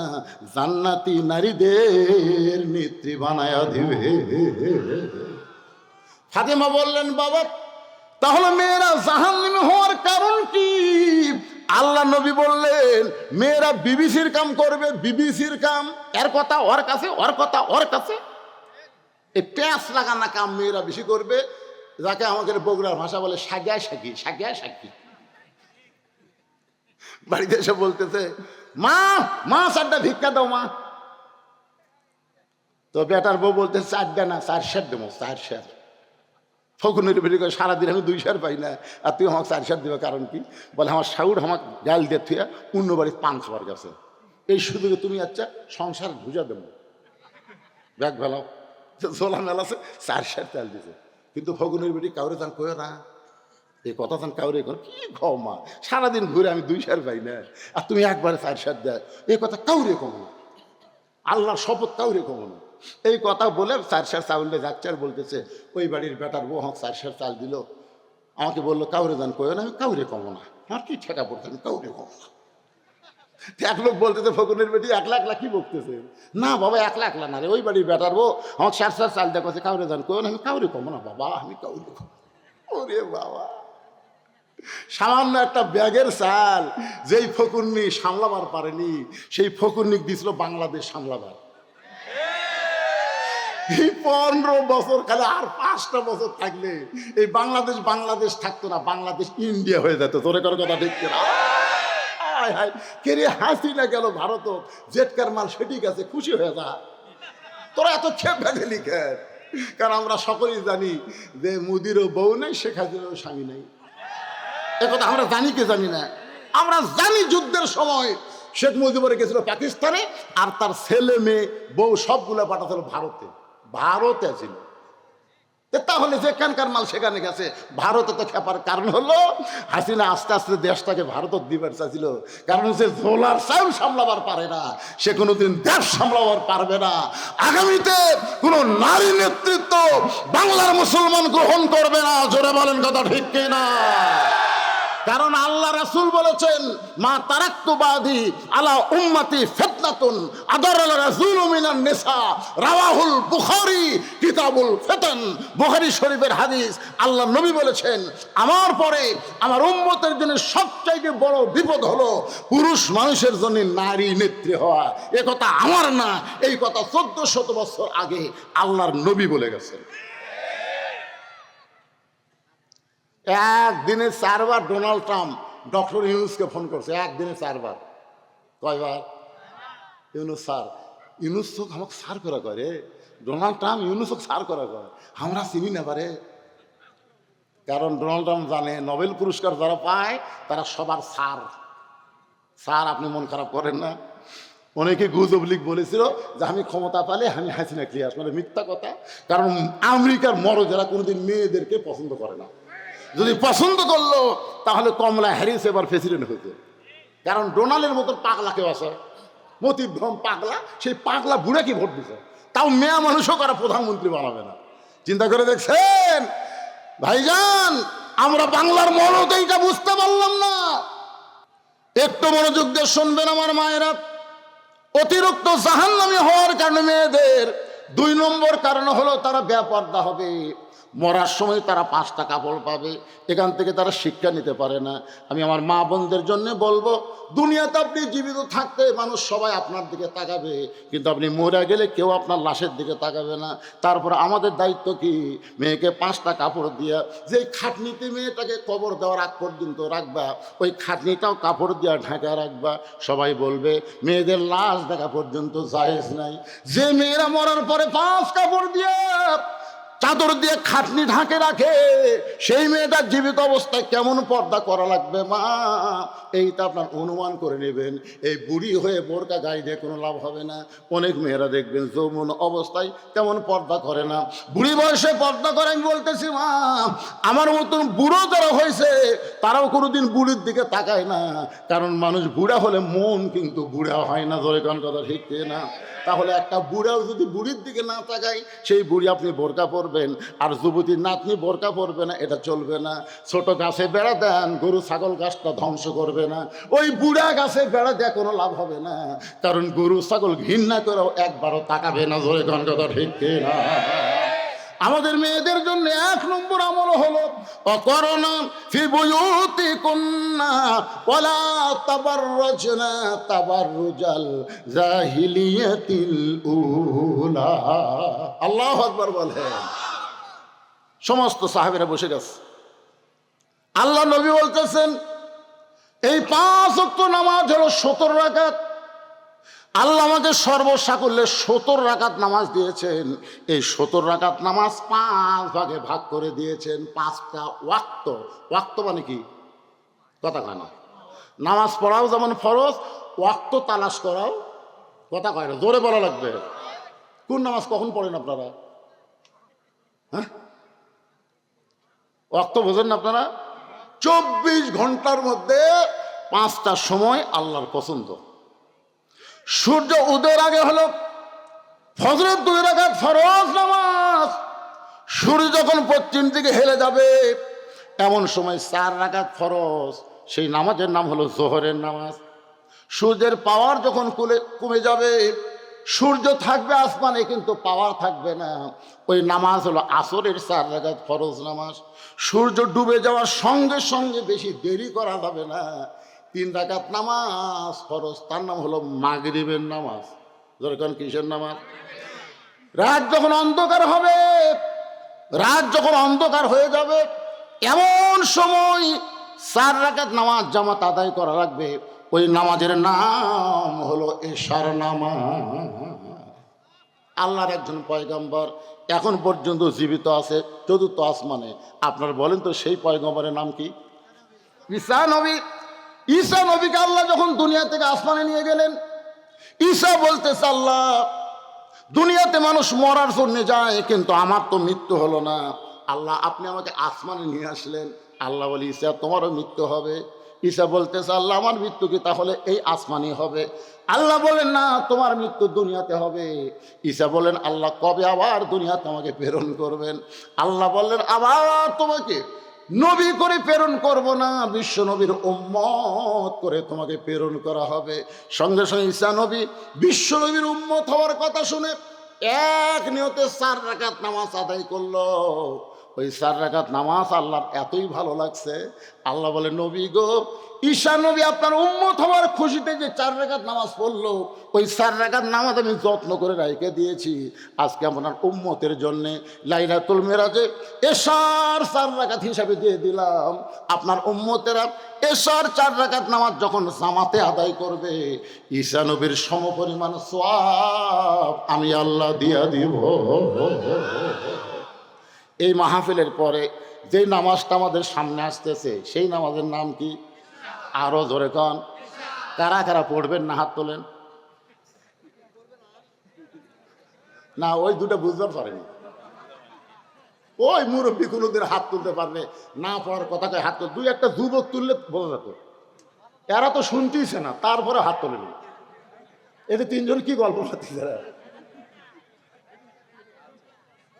জান্নাতি নারীদের নেত্রী বানায়া দিবে। ফাতেমা বললেন, বাবা তাহলে মেয়েরা জাহান্নামী হওয়ার কারণ কি? আল্লাহ নবী বললেন, মেয়েরা বিবিসির কাম করবে, বিবিসির কাম। এর কথা ওর কাছে, ওর কথা ওর কাছে। এই প্যাঁচ লাগানা কাম মেয়েরা বেশি করবে, যাকে আমাদের বগুড়ার ভাষা বলে সাগিয়া সাগি, সাগিয়া সাগি। বাড়িতে এসে বলতেছে, মা মা 4টা ভিক্ষা দাও মা। তো বেটার বউ বলতে 4টা না 4 সের দেবো, 4 সের। ফকুনের বেরিয়ে করে, সারাদিন আমি 2 সের পাই না, আর তুই আমাকে 4 সের দেবে কারণ কি? বলে আমার শাউর আমাকে গাল দিয়ে থুয়া অন্য বাড়ির পান খাবার গেছে, এই সুযোগে তুমি আচ্ছা সংসার ভুজা দেবো, ব্যাগ ভেলাও। জোলা মেলাছে 4 সের তেল দিছে। কিন্তু ফকুনের বেটি কাউরে যান কয়ে না, এই কথা যান কাউরে কর কি খাও মা, সারাদিন ঘুরে আমি 2 সের পাই না, আর তুমি একবারে 4 সের দেয়, এই কথা কাউরে কমো না, আল্লাহর শপথ কাউরে কমো না। এই কথা বলে 4 সের চাউল দিয়ে যাচ্ছে, আর বলতেছে ওই বাড়ির বেটার বউ আমাকে 4 সের চাল দিল, আমাকে বললো কাউরে যান কয়ে না, আমি কাউরে কমো না, আমার কি ঠেকা পড়তে, আমি কাউরে কমো না। এক লোক বলতেছে, ফকুনের বেটি একলা একলা কি বকতেছে? না বাবা একলা একলা না রে, ওই বাড়ির বেটার বউ আমাকে 4 সের চাল দিয়ে কাছে কাউরে যান কয়ে না, আমি কাউরে কমো না বাবা, আমি কাউরে কমো। ওরে বাবা, সামান্য একটা ব্যাগের চাল যেই ফকুন্নি সামলাবার পারেনি, সেই ফকুন্নি দিছিল বাংলাদেশ সামলাবার। এই 15 বছর খালি আর 5টা বছর থাকলে এই বাংলাদেশ থাকতো না, বাংলাদেশ ইন্ডিয়া হয়ে যেত। তোরে করে কথা ঠিক কিনা? হায় হায়, কে রে হাসিনা গেল ভারত, জেটকার মাল সেটি গেছে, খুশি হয়ে যা। তোরা এত খেপ ভেঙে খেপ, কারণ আমরা সকলেই জানি যে মোদিরও বউ নেই, শেখ হাসিনারও স্বামী নেই। একথা আমরা জানি কি জানি না? আমরা জানি যুদ্ধের সময় শেখ মুজিবুর গেছিল পাকিস্তানে, আর তার ছেলে মেয়ে বউ সবগুলো পাঠাছিল ভারতে ছিল। তাহলে যেখানকার মাল সেখানে গেছে, ভারতে তো খেপার কারণ হলো হাসিনা আস্তে আস্তে দেশটাকে ভারতত দিবার চাইছিল। কারণ সে ঝোলার চাউল সামলাবার পারে না, সে কোনোদিন দেশ সামলাবার পারবে না। আগামীতে কোনো নারী নেতৃত্ব বাংলার মুসলমান গ্রহণ করবে না। জোরে বলেন কথা ঠিক কিনা? কারণ আল্লাহ রাসূল বলেছেন, মা তারাক্তু বাদি আলা উম্মতি ফিতনাতুন আদারাল রাসূলু মিনান নিসা, রাওয়াহুল বুখারী কিতাবুল ফিতান। বুখারী শরীফের হাদিস। আল্লাহ নবী বলেছেন, আমার পরে আমার উম্মতের জন্য সবচাইতে বড় বিপদ হলো পুরুষ মানুষের জন্য নারী নেত্রী হওয়া। এ কথা আমার না, এই কথা 1400 বছর আগে আল্লাহর নবী বলে গেছেন। একদিনে 4বার ডোনাল্ড ট্রাম্প ডক্টর ইউনুসকে ফোন করছে, একদিনে 4বার। কয়বার? ইউনুস স্যার, ইউনুস তো আমাকে সার করা করে, ডোনাল্ড ট্রাম্প ইউনুসকে সার করা করে, আমরা চিনি না পারে। কারণ ডোনাল্ড ট্রাম্প জানে নোবেল পুরস্কার যারা পায় তারা সবার স্যার। আপনি মন খারাপ করেন না? অনেকে গুজব লিগ বলেছিল যে আমি ক্ষমতা পেলে আমি হাসিনা ক্লিয়ার, মানে মিথ্যা কথা। কারণ আমেরিকার মরদেরা কোনোদিন মেয়েদেরকে পছন্দ করে না। যদি পছন্দ করলো তাহলে কমলা হ্যারিস এবার প্রেসিডেন্ট হইতো। কারণ ডোনাল্ডের মতো পাগলা কেউ আছে, মতিভ্রম পাগলা, সেই পাগলা বুড়া কি ভোট দিছে, তাও মেয়া মানুষও কারা প্রধানমন্ত্রী বানাবে না। চিন্তা করে দেখছেন ভাইজান, আমরা বাংলার মরদ এইটা বুঝতে পারলাম না। একটু মনোযোগ দিয়ে শুনবেন আমার মায়েরা। অতিরিক্ত জাহান্নামী হওয়ার কারণে মেয়েদের 2 নম্বর কারণ হলো তারা বেপরদা হবে। মরার সময় তারা 5টা কাপড় পাবে, এখান থেকে তারা শিক্ষা নিতে পারে না। আমি আমার মা বোনদের জন্য বলবো, দুনিয়াতে আপনি জীবিত থাকতে মানুষ সবাই আপনার দিকে তাকাবে, কিন্তু আপনি মরে গেলে কেউ আপনার লাশের দিকে তাকাবে না। তারপর আমাদের দায়িত্ব কি? মেয়েকে 5টা কাপড় দিয়া, যে খাটনিতে মেয়েটাকে কবর দেওয়ার আগ পর্যন্ত রাখবা, ওই খাটনিটাও কাপড় দিয়া ঢাকা রাখবা। সবাই বলবে মেয়েদের লাশ দেখা পর্যন্ত জায়েজ নাই। যে মেয়েরা মরার পরে 5 কাপড় দিয়া চাদর দিয়ে খাটনি ঢাকে রাখে, সেই মেয়েটার জীবিত অবস্থায় কেমন পর্দা করা লাগবে মা, এইটা আপনার অনুমান করে নেবেন। এই বুড়ি হয়ে বোরকা গায়ে দিয়ে কোনো লাভ হবে না। অনেক মেয়েরা দেখবেন যৌবন অবস্থায় তেমন পর্দা করে না, বুড়ি বয়সে পর্দা করে। আমি বলতেছি মা, আমার মতন বুড়ো যারা হয়েছে তারাও কোনোদিন বুড়ির দিকে তাকায় না। কারণ মানুষ বুড়া হলে মন কিন্তু বুড়া হয় না। ধরে কোন কথা ঠিক না? তাহলে একটা বুড়াও যদি বুড়ির দিকে না তাকায়, সেই বুড়ি আপনি বোরকা পরবেন, আর যুবতীর নাতনি বোরকা পরবে না, এটা চলবে না। ছোট গাছে বেড়া দেন, গরু ছাগল গাছটা ধ্বংস করবে না। ওই বুড়া গাছে বেড়া দেওয়া কোনো লাভ হবে না, কারণ গরু ছাগল ঘৃণা করেও একবারও তাকাবে না। জোরে কোন কথা ঠিক না? আমাদের মেয়েদের জন্য 1 নম্বর আমল হলো অকরনা ফি বুয়ুতিকুন্না ওয়ালা তাবাররাজনা তাবাররুজাল জাহিলিয়াতিল উলা। আল্লাহু আকবার বলেন। সমস্ত সাহাবীরা বসে গেছে। আল্লাহ নবী বলতেছেন, এই 5 ওয়াক্ত নামাজ হলো 70 রাকাত। আল্লাহ আমাদের সর্বসাকুল্যে 70 রাকাত নামাজ দিয়েছেন। এই 70 রাকাত নামাজ 5 ভাগে ভাগ করে দিয়েছেন। 5টা ওয়াক্ত। ওয়াক্ত মানে কি? কথা কয় না। নামাজ পড়াও যেমন ফরজ, ওয়াক্ত তালাশ করাও কথা কয় না, জোরে বলা লাগবে। কোন নামাজ কখন পড়েন আপনারা? হ্যাঁ, ওয়াক্ত বোঝেন না আপনারা? 24 ঘন্টার মধ্যে 5টা সময় আল্লাহর পছন্দ। সূর্য উদয়ের আগে হলো ফজরের 2 রাকাত ফরজ নামাজ। সূর্য যখন পশ্চিম দিকে হেলে যাবে এমন সময় 4 রাকাত ফরজ, সেই নামাজের নাম হলো জোহরের নামাজ। সূর্যের পাওয়ার যখন কমে যাবে, সূর্য থাকবে আসমানে কিন্তু পাওয়ার থাকবে না, ওই নামাজ হলো আসরের 4 রাকাত ফরজ নামাজ। সূর্য ডুবে যাওয়ার সঙ্গে সঙ্গে বেশি দেরি করা যাবে না, 3 রাকাত নামাজ ফরজ, তার নাম হলো মাগরিবের নামাজ। যেরকম কিসের নামাজ? রাত যখন অন্ধকার হবে, রাত যখন অন্ধকার হয়ে যাবে, এমন সময় 4 রাকাত নামাজ জামাত আদায় করা লাগবে। ওই নামাজের নাম হলো এশার নামাজ। আল্লাহর একজন পয়গম্বর এখন পর্যন্ত জীবিত আছে চতুর্থ আসমানে। আপনার বলেন তো সেই পয়গম্বরের নাম কি? ঈসা নবী। ঈসা নবীকে আল্লাহ যখন দুনিয়া থেকে আসমানে নিয়ে গেলেন, ঈসা বলতেছে, আল্লাহ, দুনিয়াতে মানুষ মরার জন্য যায়, কিন্তু আমার তো মৃত্যু হলো না। আল্লাহ, আপনি আমাকে আসমানে নিয়ে আসলেন। আল্লাহ বলি, ঈসা, তোমারও মৃত্যু হবে। ঈসা বলতেছে, আল্লাহ, আমার মৃত্যু কি তাহলে এই আসমানই হবে? আল্লাহ বলেন, না, তোমার মৃত্যু দুনিয়াতে হবে। ঈসা বলেন, আল্লাহ, কবে আবার দুনিয়াতে আমাকে প্রেরণ করবেন? আল্লাহ বললেন, আবার তোমাকে নবী করে প্রেরণ করব না, বিশ্ব নবীর উম্মত করে তোমাকে প্রেরণ করা হবে। সঙ্গে সঙ্গে ঈসা নবী বিশ্ব নবীর উম্মত হওয়ার কথা শুনে এক নিয়তে 4 রাকাত নামাজ আদায় করলো। ওই 4 রাকাত নামাজ আল্লাহর এতই ভালো লাগছে, আল্লাহ বলে, নবী গো, ঈসা নবী আপনার উম্মত হওয়ার খুশিতে যে 4 রাকাত নামাজ পড়লো, ওই 4 রাকাত নামাজ আমি যত্ন করে রেখে দিয়েছি। আজকে আপনার উম্মতের জন্যে লাইলাতুল মেরাজে এশার 4 রাকাত হিসাবে দিয়ে দিলাম। আপনার উম্মতেরা এশার 4 রাকাত নামাজ যখন জামাতে আদায় করবে, ঈসা নবীর সমপরিমাণ সওয়াব আমি আল্লাহ দিয়া দিব। এই মাহফিলের পরে যে নামাজটা আমাদের সামনে আসতেছে, সেই নামাজের নাম কি? আরো জোরে কন। কারা কারা পড়বেন না হাত তোলেন। না, ওই দুটো বুঝতে পারেনি। ওই মুরব্বী কোনোদিন হাত তুলতে পারবে না, পড়ার কথা কয় হাত তুল। 2-1টা যুবক তুললে বোঝা যেত। এরা তো শুনতেইছে না, তারপরে হাত তোলেনি। এতে 3 জন কি গল্প করতেছে?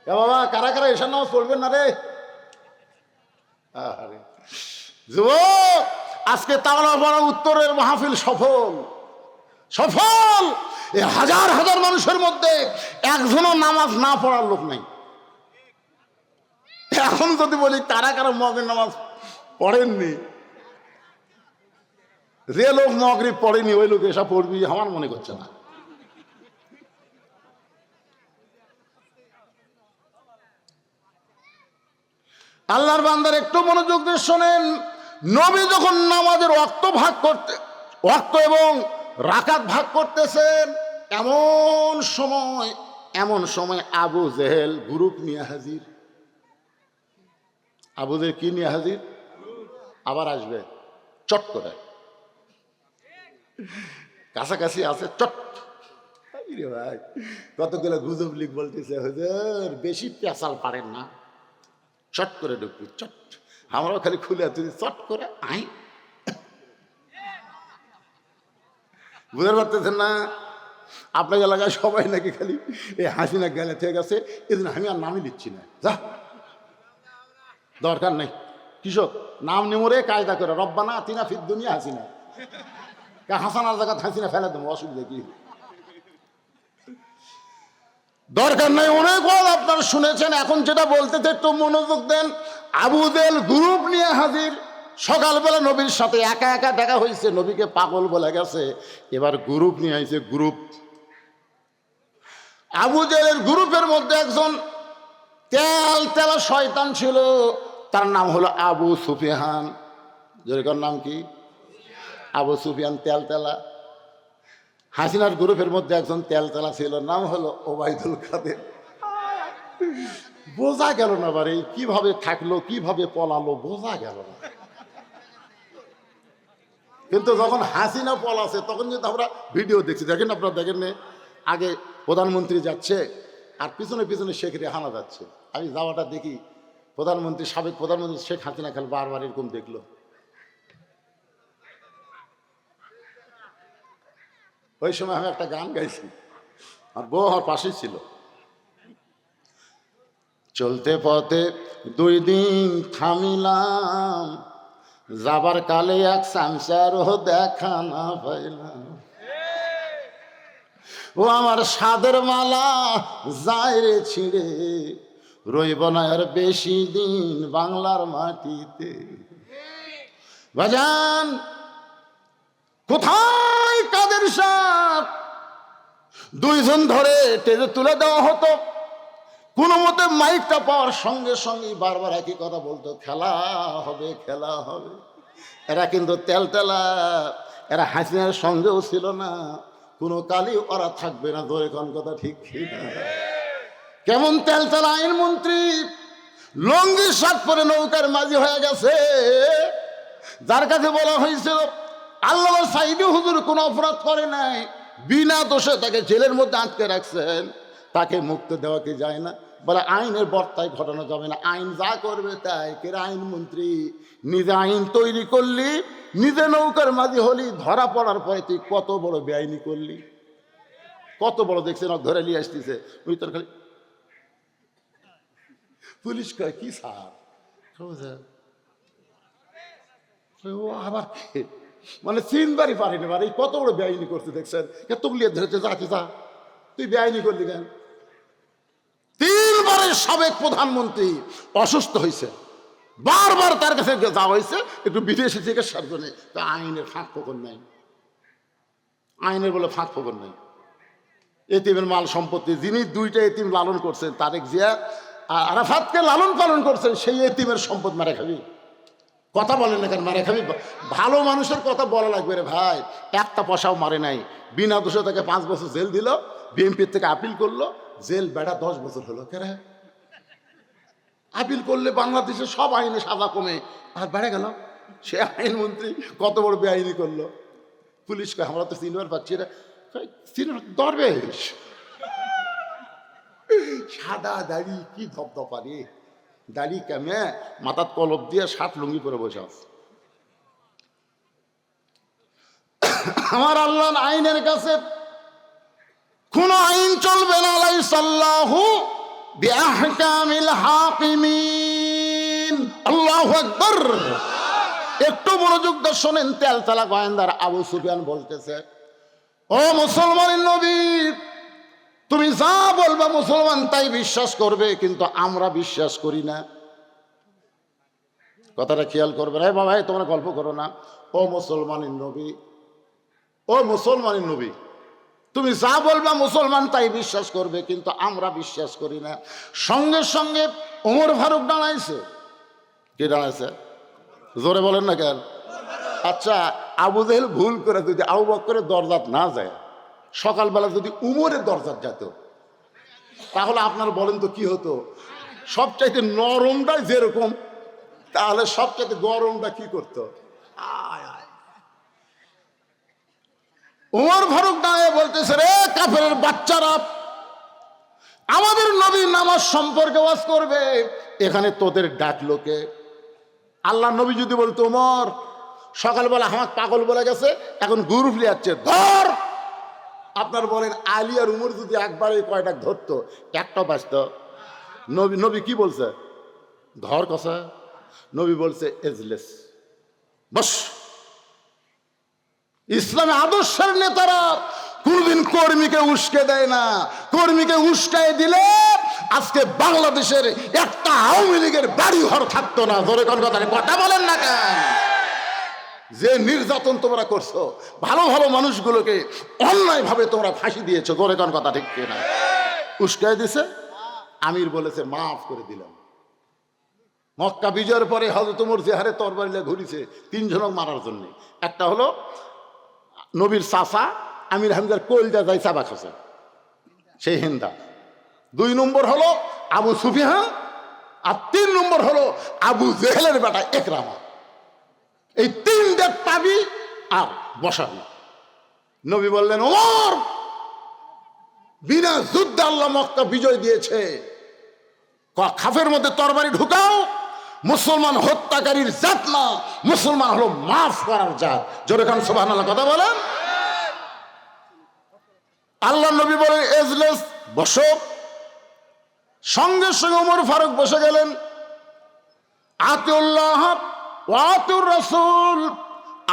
বাবা, কারা কারা এসার নামাজ পড়বেন না রে? আরে যুবক, আজকে তাওলা বড় উত্তরের মাহফিল সফল, সফল। এই হাজার হাজার মানুষের মধ্যে একজনও নামাজ না পড়ার লোক নাই। এখন যদি বলি কারা কারা মগের নামাজ পড়েননি, যে লোক মগরিব পড়েনি ওই লোক এসব পড়বি আমার মনে করছে না। আল্লাহর বান্দার একটু মনোযোগ দিয়ে শোনেন। নবী যখন নামাজের ওয়াক্ত ভাগ করতে, ওয়াক্ত এবং রাকাত ভাগ করতেছেন, এমন সময় আবু জেহেল গ্রুপ নিয়ে হাজির। আবু জেহেল কি নিয়ে হাজির? আবার আসবে চট করে, কাছাকাছি আছে চট। ভাই, কতগুলো গুজব লিখ বলতেছে, হুজুর বেশি পেঁচাল পারেন না, চট করে ঢুকবি, চট। আমরাও খালি খুলে তুই চট করে আই। বুঝতে পারতেছেন না? আপনার এলাকায় সবাই নাকি খালি এই হাসিনা গেলে থেকে গেছে, এদিন আমি আর নামই নিচ্ছি না, যা দরকার নেই। কৃষক নাম নেমরে কায়দা করে রব্বানা আতিনা ফিদ দুনিয়া হাসিনা, হাসানার জায়গা হাসিনা ফেলে দেবো, অসুবিধা কি? দরকার নাই। অনেক আপনারা শুনেছেন, এখন যেটা বলতেছে একটু মনোযোগ দেন। আবু জেহেল গ্রুপ নিয়ে হাজির। সকালবেলা নবীর সাথে একা একা দেখা হয়েছে, নবীকে পাগল বলে গেছে, এবার গ্রুপ নিয়ে আইছে, গ্রুপ। আবু জেহেলের গ্রুপের মধ্যে একজন তেলা শয়তান ছিল, তার নাম হলো আবু সুফিয়ান। যেরকম নাম কি? আবু সুফিয়ান তেলা। হাসিনার গ্রুপের মধ্যে একজন তেলা ছিল, নাম হলো ওবায়দুল কাদের। বোঝা গেল না বারে, কিভাবে থাকলো কিভাবে পলালো বোঝা গেল না। কিন্তু যখন হাসিনা পলাছে তখন কিন্তু আমরা ভিডিও দেখছি, দেখেন আপনারা, দেখেন না? আগে প্রধানমন্ত্রী যাচ্ছে আর পিছনে পিছনে শেখ রেহানা যাচ্ছে। আমি যাওয়াটা দেখি, প্রধানমন্ত্রী, সাবেক প্রধানমন্ত্রী শেখ হাসিনা খাল বারবার এরকম দেখলো। ওই সময় আমি একটা গান গাইছি, আর বউ আমার পাশেই ছিল। চলতে পথে 2 দিন থামিলাম, যাবার কালে এক সামসারও দেখা না পাইলাম। ও আমার সাদের মালা যায় রে ছিঁড়ে, রইব না আর বেশি দিন বাংলার মাটিতে। বাজান কোথায় কাদের সাহ, দুইজন ধরে টেনে তুলে দেওয়া হতো। কোনো মতে মাইকটা পাওয়ার সঙ্গে সঙ্গেই বারবার একই কথা বলতো, খেলা হবে খেলা হবে। এরা কিন্তু তেলতেলা, এরা হাসিনার সঙ্গেও ছিল না, কোনো কালই ওরা থাকবে না। ধরে কোন কথা ঠিক না? কেমন তেলতেলা আইনমন্ত্রী, লঙ্গি শার্ট পরে নৌকার মাঝি হয়ে গেছে, যার কাছে বলা হয়েছিল আল্লাহ সাইদি হুজুর কোনো অপরাধ করে নাই, বিনা দোষে তাকে জেলের মধ্যে আটকে রাখছেন, তাকে মুক্ত দেওয়া কি যায় না? বলে আইনের বর্তায় ঘটানো যাবে না, আইন যা করবে তাই। কে আইনমন্ত্রী, নিজে আইন তৈরি করলি, নিজে নৌকার মাঝি হলি, ধরা পড়ার পরে তুই কত বড় বেআইনি করলি, কত বড় দেখছেন ধরে নিয়ে আসতেছে। ওই তোর খালি পুলিশ কয় কি স্যার, ও আবার মানে চিনবারই পারেনি, মানে কত বড় বেআইনি করছে দেখছেন, তুলিয়ে ধরেছে, যা যা তুই বেআইনি করলি কেন? 3 বারের সাবেক প্রধানমন্ত্রী অসুস্থ হয়েছে, বারবার তার কাছে যাওয়া হয়েছে একটু বিদেশি চিকিৎসার জন্য। তা আইনের ফাঁক ফোকর নাই, আইনের বলে ফাঁক ফোকর নাই। এতিমের মাল সম্পত্তি, যিনি 2টা এতিম লালন করছেন, তারেক জিয়া আরাফাতকে লালন পালন করছেন, সেই এতিমের সম্পদ মারা খাবি? কথা বলেন না কেন? মারা খাবি? ভালো মানুষের কথা বলা লাগবে রে ভাই। একটা পয়সাও মারে নাই, বিনা দোষে তাকে 5 বছর জেল দিল, বিএনপির থেকে আপিল করলো, জেল বেড়া 10 বছর হলো। কেরে আপিল করলে বাংলাদেশের সব আইনে সাজা কমে, আর বেড়ে গেল। সে আইনমন্ত্রী কত বড় বেআইনি করলো। পুলিশকে আমরা তো সিনিয়র পাচ্ছি না, সিনিয়র দরবেশ, সাদা দাড়ি, কি ধপধপারি দাড়ি, কেমে মাথার কলপ দিয়ে 60 লুঙ্গি পরে বসে আছে। আমার আল্লাহ আইনের কাছে কোন আইন চলবে না। লাইসাল্লাহু বিআহকামিল হাকিমিন। আল্লাহু আকবার। একটু মনোযোগ দিয়ে শোনেন। তেলতলা গোয়েন্দার আবু সুফিয়ান বলতেছে, ও মুসলমানের নবী, তুমি যা বলবা মুসলমান তাই বিশ্বাস করবে, কিন্তু আমরা বিশ্বাস করি না। কথাটা খেয়াল করবে। রে বাবা, তোমরা গল্প করো না। ও মুসলমানের নবী, ও মুসলমানের নবী, তুমি যা বলবা মুসলমান তাই বিশ্বাস করবে, কিন্তু আমরা বিশ্বাস করি না। সঙ্গে সঙ্গে ওমর ফারুক দাঁড়াইছে। কে দাঁড়াইছে? জোরে বলেন না কেন? আচ্ছা, আবু জেহেল ভুল করে যদি আবু বকরের দরজাত না যায়, সকালবেলা যদি উমরের দরজাত যেত, তাহলে আপনার বলেন তো কি হতো? সবচাইতে নরমটাই যেরকম, তাহলে সবচাইতে গরমটা কি করতো? উমর ফারুক দাঁড়িয়ে বলতেছে, রে কাফেরের বাচ্চারা, আমাদের নবী নামাজ সম্পর্কে ওয়াজ করবে, এখানে তোদের ডাকলো কে? আল্লাহ নবী যদি বলতো, উমর সকালবেলা আমার পাগল বলে গেছে, এখন গুরু ফিরে ধর। আপনার বলেন আলী আর উমর যদি একবারে কয়টা ধরতো, একটা বাঁচত? নবী কি বলছে? ধর কষা। নবী বলছে এজলেস, বস। ইসলামে আদর্শের নেতারা কোনদিন কর্মীকে উস্কে দেয় না। কর্মীকে উস্কায় দিলে আজকে বাংলাদেশের একটা আওয়ামী লীগের বাড়ি ঘর থাকতো না। ধরে কোন কথা বলেন না কেন? যে নির্যাতন তোমরা করছো, ভালো ভালো মানুষগুলোকে অন্যায়ভাবে তোমরা ফাঁসি দিয়েছো। ধরে কোন কথা ঠিক না? উস্কায় দিছে, আমির বলেছে মাফ করে দিলাম। মক্কা বিজয়ের পরে হযরত ওমর যে হারে তরবারি ঘুরিছে 3 জনক মারার জন্য। একটা হলো নবীর চাচা আমির হামজার কলজা যাই চাবা খাসে, সেই হিন্দা। 2 নম্বর হলো আবু সুফিয়ান, আর 3 নম্বর হলো আবু জেহেলের বেটা ইকরামা। এই 3টা পাবি আর বসাবি। নবী বললেন, ওমর, বিনা যুদ্ধে আল্লাহ মক্কা বিজয় দিয়েছে, খাফের মধ্যে তরবারি ঢুকাও। মুসলমান হত্যাকারীর জাত না, মুসলমান হলো মাফ করার জাত। জোরে খান সুবহানাল্লাহ, কথা বলেন। আল্লাহ নবী বলেন এজলেস, বসো। সঙ্গে সঙ্গে ওমর ফারুক বসে গেলেন। আতিউল্লাহ ওয়া আতিউর রাসূল,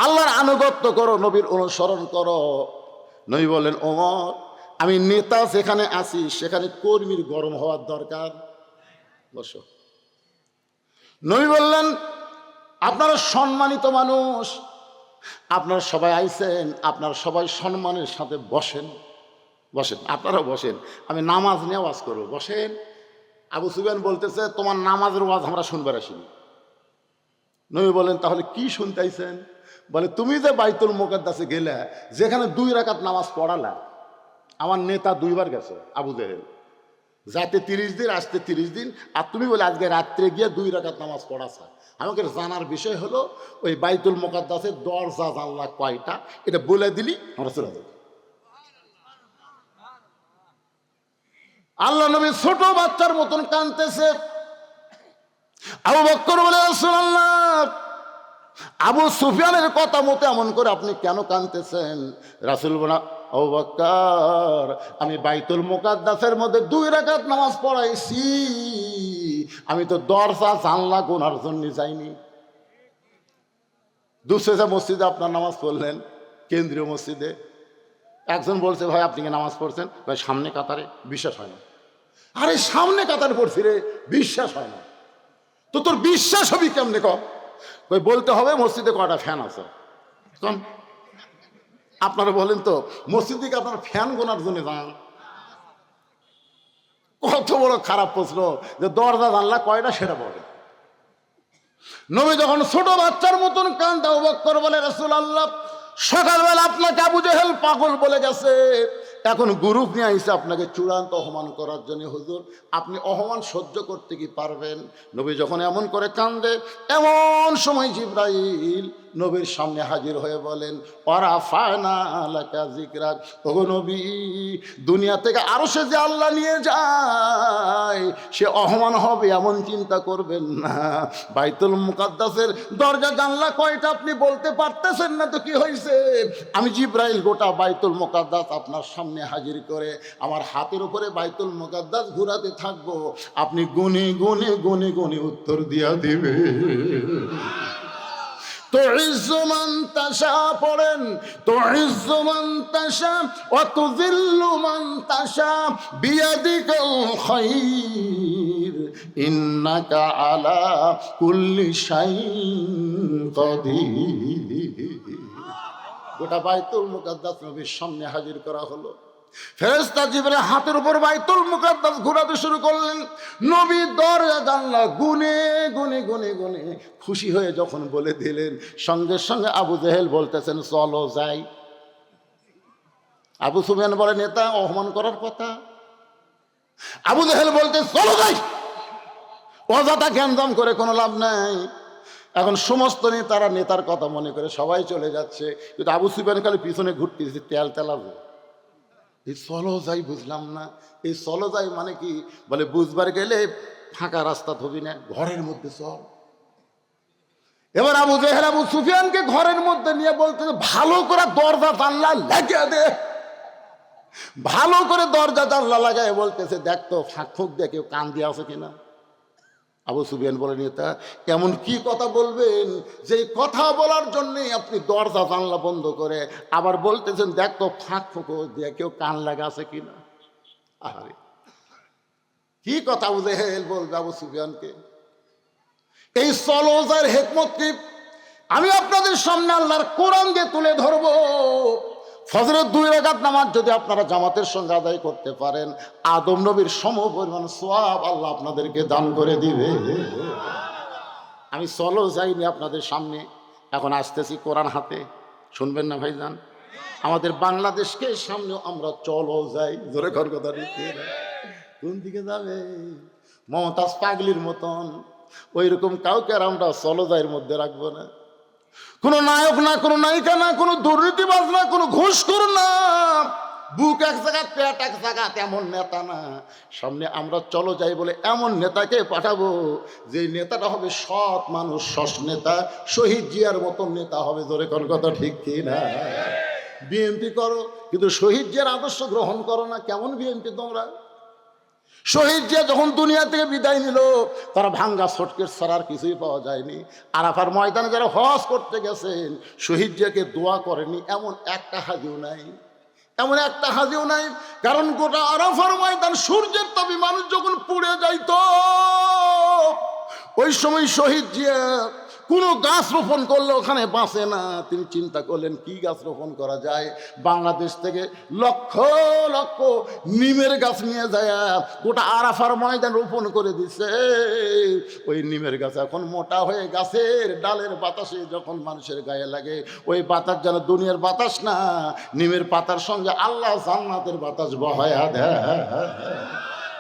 আল্লাহর আনুগত্য করো, নবীর অনুসরণ করো। নবী বলেন, ওমর, আমি নেতা যেখানে আছি সেখানে কর্মীর গরম হওয়ার দরকার, বসো। নবী বললেন, আপনারা সম্মানিত মানুষ, আপনারা সবাই আইছেন, আপনারা সবাই সম্মানের সাথে বসেন। বসেন, আপনারা বসেন, আমি নামাজ নিয়ে ওয়াজ করবো, বসেন। আবু সুফিয়ান বলতেছে তোমার নামাজের ওয়াজ আমরা শুনবার আসিনি। নবী বলেন তাহলে কি শুনতেইছেন? বলে তুমি যে বাইতুল মুকাদ্দাসে গেলে, যেখানে 2 রাকাত নামাজ পড়ালা, আমার নেতা 2বার গেছে আবু জেহেল, যাতে 30 দিন আসতে 30 দিন, আর তুমি বলে আজকে রাত্রে গিয়ে 2 রাকাত নামাজ পড়াছা। আমাকে জানার বিষয় হলো ওই বাইতুল মুকাদ্দাসের দরজা জানলা কয়টা, এটা বলে দিলি আমরা চলে যাবো। আল্লাহ নবী ছোট বাচ্চার মতন কাঁদতেছে। আবু বকর বলে রাসূলুল্লাহ, আবু সুফিয়ানের কথা মতো এমন করে আপনি কেন কাঁদতেছেন? রাসূল বলে, আবু বকর, আমি বাইতুল মুকাদ্দাসের মধ্যে 2 রাকাত নামাজ পড়াইছি, আমি তো দরজা জানলা গোনার জন্য যাইনি। দুসেজা মসজিদে আপনার নামাজ পড়লেন, কেন্দ্রীয় মসজিদে। একজন বলছে ভাই আপনি কি নামাজ পড়ছেন? ভাই সামনে কাতারে, বিশ্বাস হয় না। আরে সামনে কাতারে পড়ছি রে, বিশ্বাস হয় না। তো তোর বিশ্বাস হবি কেমনে কম? ওই বলতে হবে মসজিদে কয়টা ফ্যান আছে। কম আপনারা বলেন তো, মসজিদ থেকে আপনার ফ্যান গোনার জন্য যান? কত বড় খারাপ প্রশ্ন যে দরজা জানলা কয়টা সেটা বলে। নবী যখন ছোট বাচ্চার মতন কান্দা, আবু বকর বলে রাসূলুল্লাহ, সকালবেলা আপনাকে আবু জেহেল পাগল বলে গেছে, এখন গ্রুপ নিয়ে আইসে আপনাকে চূড়ান্ত অপমান করার জন্য। হুজুর আপনি অপমান সহ্য করতে কি পারবেন? নবী যখন এমন করে কান্দে, এমন সময় জিবরাইল নবীর সামনে হাজির হয়ে বলেন, ওয়ারাফা'না লাকা যিকরাক, ওগো নবী, দুনিয়া থেকে আরশে যে আল্লাহ নিয়ে যায় সে অপমান হবে এমন চিন্তা করবেন না। বাইতুল মুকাদ্দাসের দরজা জানলা কয়টা আপনি বলতে পারতেছেন না তো কি হয়েছে? আমি জিবরাইল গোটা বাইতুল মুকাদ্দাস আপনার সামনে হাজির করে আমার হাতের উপরে বাইতুল মুকাদ্দাস ঘুরাতে থাকবো, আপনি গুনে গুনে গুনে গুনে উত্তর দিয়া দিবে। তুইজ্জু মান তাশা পড়েন, তুইজ্জু মান তাশা ওয়া তুযিল্লু মান তাশা বিয়াদিকাল খায়র ইন্নাকা আলা কুল্লি শাইইন কাদির। গোটা বাইতুল মুকাদ্দাস নবীর সামনে হাজির করা হলো। ফেরেশতা জিবরাইল হাতের উপর বাইতুল মুকাদ্দাস ঘোরাতে শুরু করলেন। নবী দরজা জানলা গুনে গুনে গুনে গুনে খুশি হয়ে যখন বলে দিলেন, সঙ্গে সঙ্গে আবু জেহেল বলতেছেন চলো যাই। আবু সুফিয়ান বলে নেতা অপমান করার কথা। আবু জেহেল বলতে চলো যাই। অযথা জ্ঞানদাম করে কোনো লাভ নাই। এখন সমস্ত নেতারা নেতার কথা মনে করে সবাই চলে যাচ্ছে, কিন্তু আবু সুফিয়ান খালি পিছনে ঘুরতেছে, তেল তেলাবে। এই চলো যাই বুঝলাম না, এই চলো যাই মানে কি? বলে বুঝবার গেলে ফাঁকা রাস্তা ধবি না, ঘরের মধ্যে চল। এবার আবু জেহেল আবু সুফিয়ানকে ঘরের মধ্যে নিয়ে বলতে, ভালো করে দরজা জানলা লাগিয়ে দে। ভালো করে দরজা জানলা লাগায় বলতেছে, দেখ তো ফাঁক ফুঁক দিয়ে কেউ কান দিয়ে আছে কিনা। আবু সুফিয়ান বলে নেতা এমন কি কথা বলবেন যে কথা বলার জন্যে আপনি দরজা জানলা বন্ধ করে আবার বলতেছেন দেখ তো ফাঁক ফুঁকো দিয়ে কেউ কান লাগা আছে কিনা। আরে কি কথা আবু জেহেল বলবে আবু সুফিয়ানকে? এই সলোজার হিকমত কি আমি আপনাদের সামনে আল্লাহর কোরআন দিয়ে তুলে ধরবো। ফজরের 2 রাকাত নামাজ যদি আপনারা জামাতের সঙ্গে আদায় করতে পারেন, আদম নবীর সমপরিমাণ সওয়াব আল্লাহ আপনাদেরকে দান করে দিবে। আমি চলো যাইনি আপনাদের সামনে, এখন আসতেছি কোরআন হাতে, শুনবেন না ভাইজান? আমাদের বাংলাদেশকে সামনে আমরা চলো যাই, জোরে ঘর কথা দিতে কোন দিকে যাবে? মমতাজ পাগলির মতন ওই রকম কাউকে আর আমরা চলো যাইয়ের মধ্যে রাখবো না। কোনো নায়ক না, কোনো নায়িকা না, কোনো দুর্নীতিবাজ না, কোনো ঘুষখোর না, বুক এক জায়গা পেট এক জায়গা তেমন নেতা না। সামনে আমরা চলো যাই বলে এমন নেতাকে পাঠাবো যে নেতাটা হবে সৎ মানুষ, সৎ নেতা, শহীদ জিয়ার মতন নেতা হবে। জোরে কোন কথা ঠিক কি না? বিএনপি করো কিন্তু শহীদ জিয়ার আদর্শ গ্রহণ করো না। কেমন বিএনপি তোমরা? শহীদ জিয়া যখন দুনিয়া থেকে বিদায় নিল, তারা ভাঙ্গা সটকের ছাড়া আর কিছুই পাওয়া যায়নি। আরাফার ময়দানে যারা হজ করতে গেছেন শহীদ জিয়াকে দোয়া করেনি এমন একটা হাজিও নাই, এমন একটা হাজিও নাই। কারণ গোটা আরাফার ময়দান সূর্যের তাপে মানুষ যখন পুড়ে যাইত, ওই সময় শহীদ জিয়া কোনো গাছ রোপণ করলে ওখানে বাঁচে না। তিনি চিন্তা করলেন কি গাছ রোপণ করা যায়। বাংলাদেশ থেকে লক্ষ লক্ষ নিমের গাছ নিয়ে যায় গোটা আরাফার ময়দান রোপণ করে দিছে। ওই নিমের গাছ এখন মোটা হয়ে গাছের ডালের বাতাসে যখন মানুষের গায়ে লাগে, ওই বাতাস যেন দুনিয়ার বাতাস না, নিমের পাতার সঙ্গে আল্লাহ জান্নাতের বাতাস বহায়া দেয়।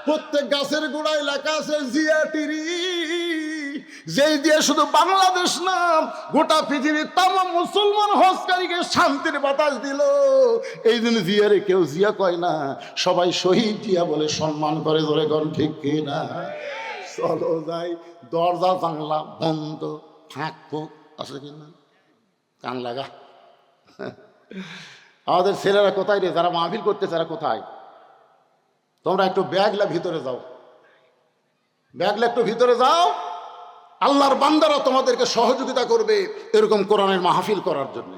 প্রত্যেক গাছের গোড়ায় লেখা আছে জিয়াটিরি, যেই দিয়ে শুধু বাংলাদেশ না গোটা পৃথিবীর তামাম মুসলমান হজকারীকে শান্তির বাতাস দিল। এই জন্য জিয়ারে কেউ জিয়া কয় না, সবাই শহীদ জিয়া বলে সম্মান করে। ধরে গণ ঠিক কি না? চলো যাই, দরজা জানলা বন্ধ থাকবো আছে কিনা কান লাগা। আমাদের ছেলেরা কোথায় রে, যারা মাহফিল করতে তারা কোথায়? তোমরা একটু ব্যাগলা ভিতরে যাও, ব্যাগলা একটু ভিতরে যাও। আল্লাহর বান্দারা তোমাদেরকে সহযোগিতা করবে এরকম কোরআনের মাহফিল করার জন্য।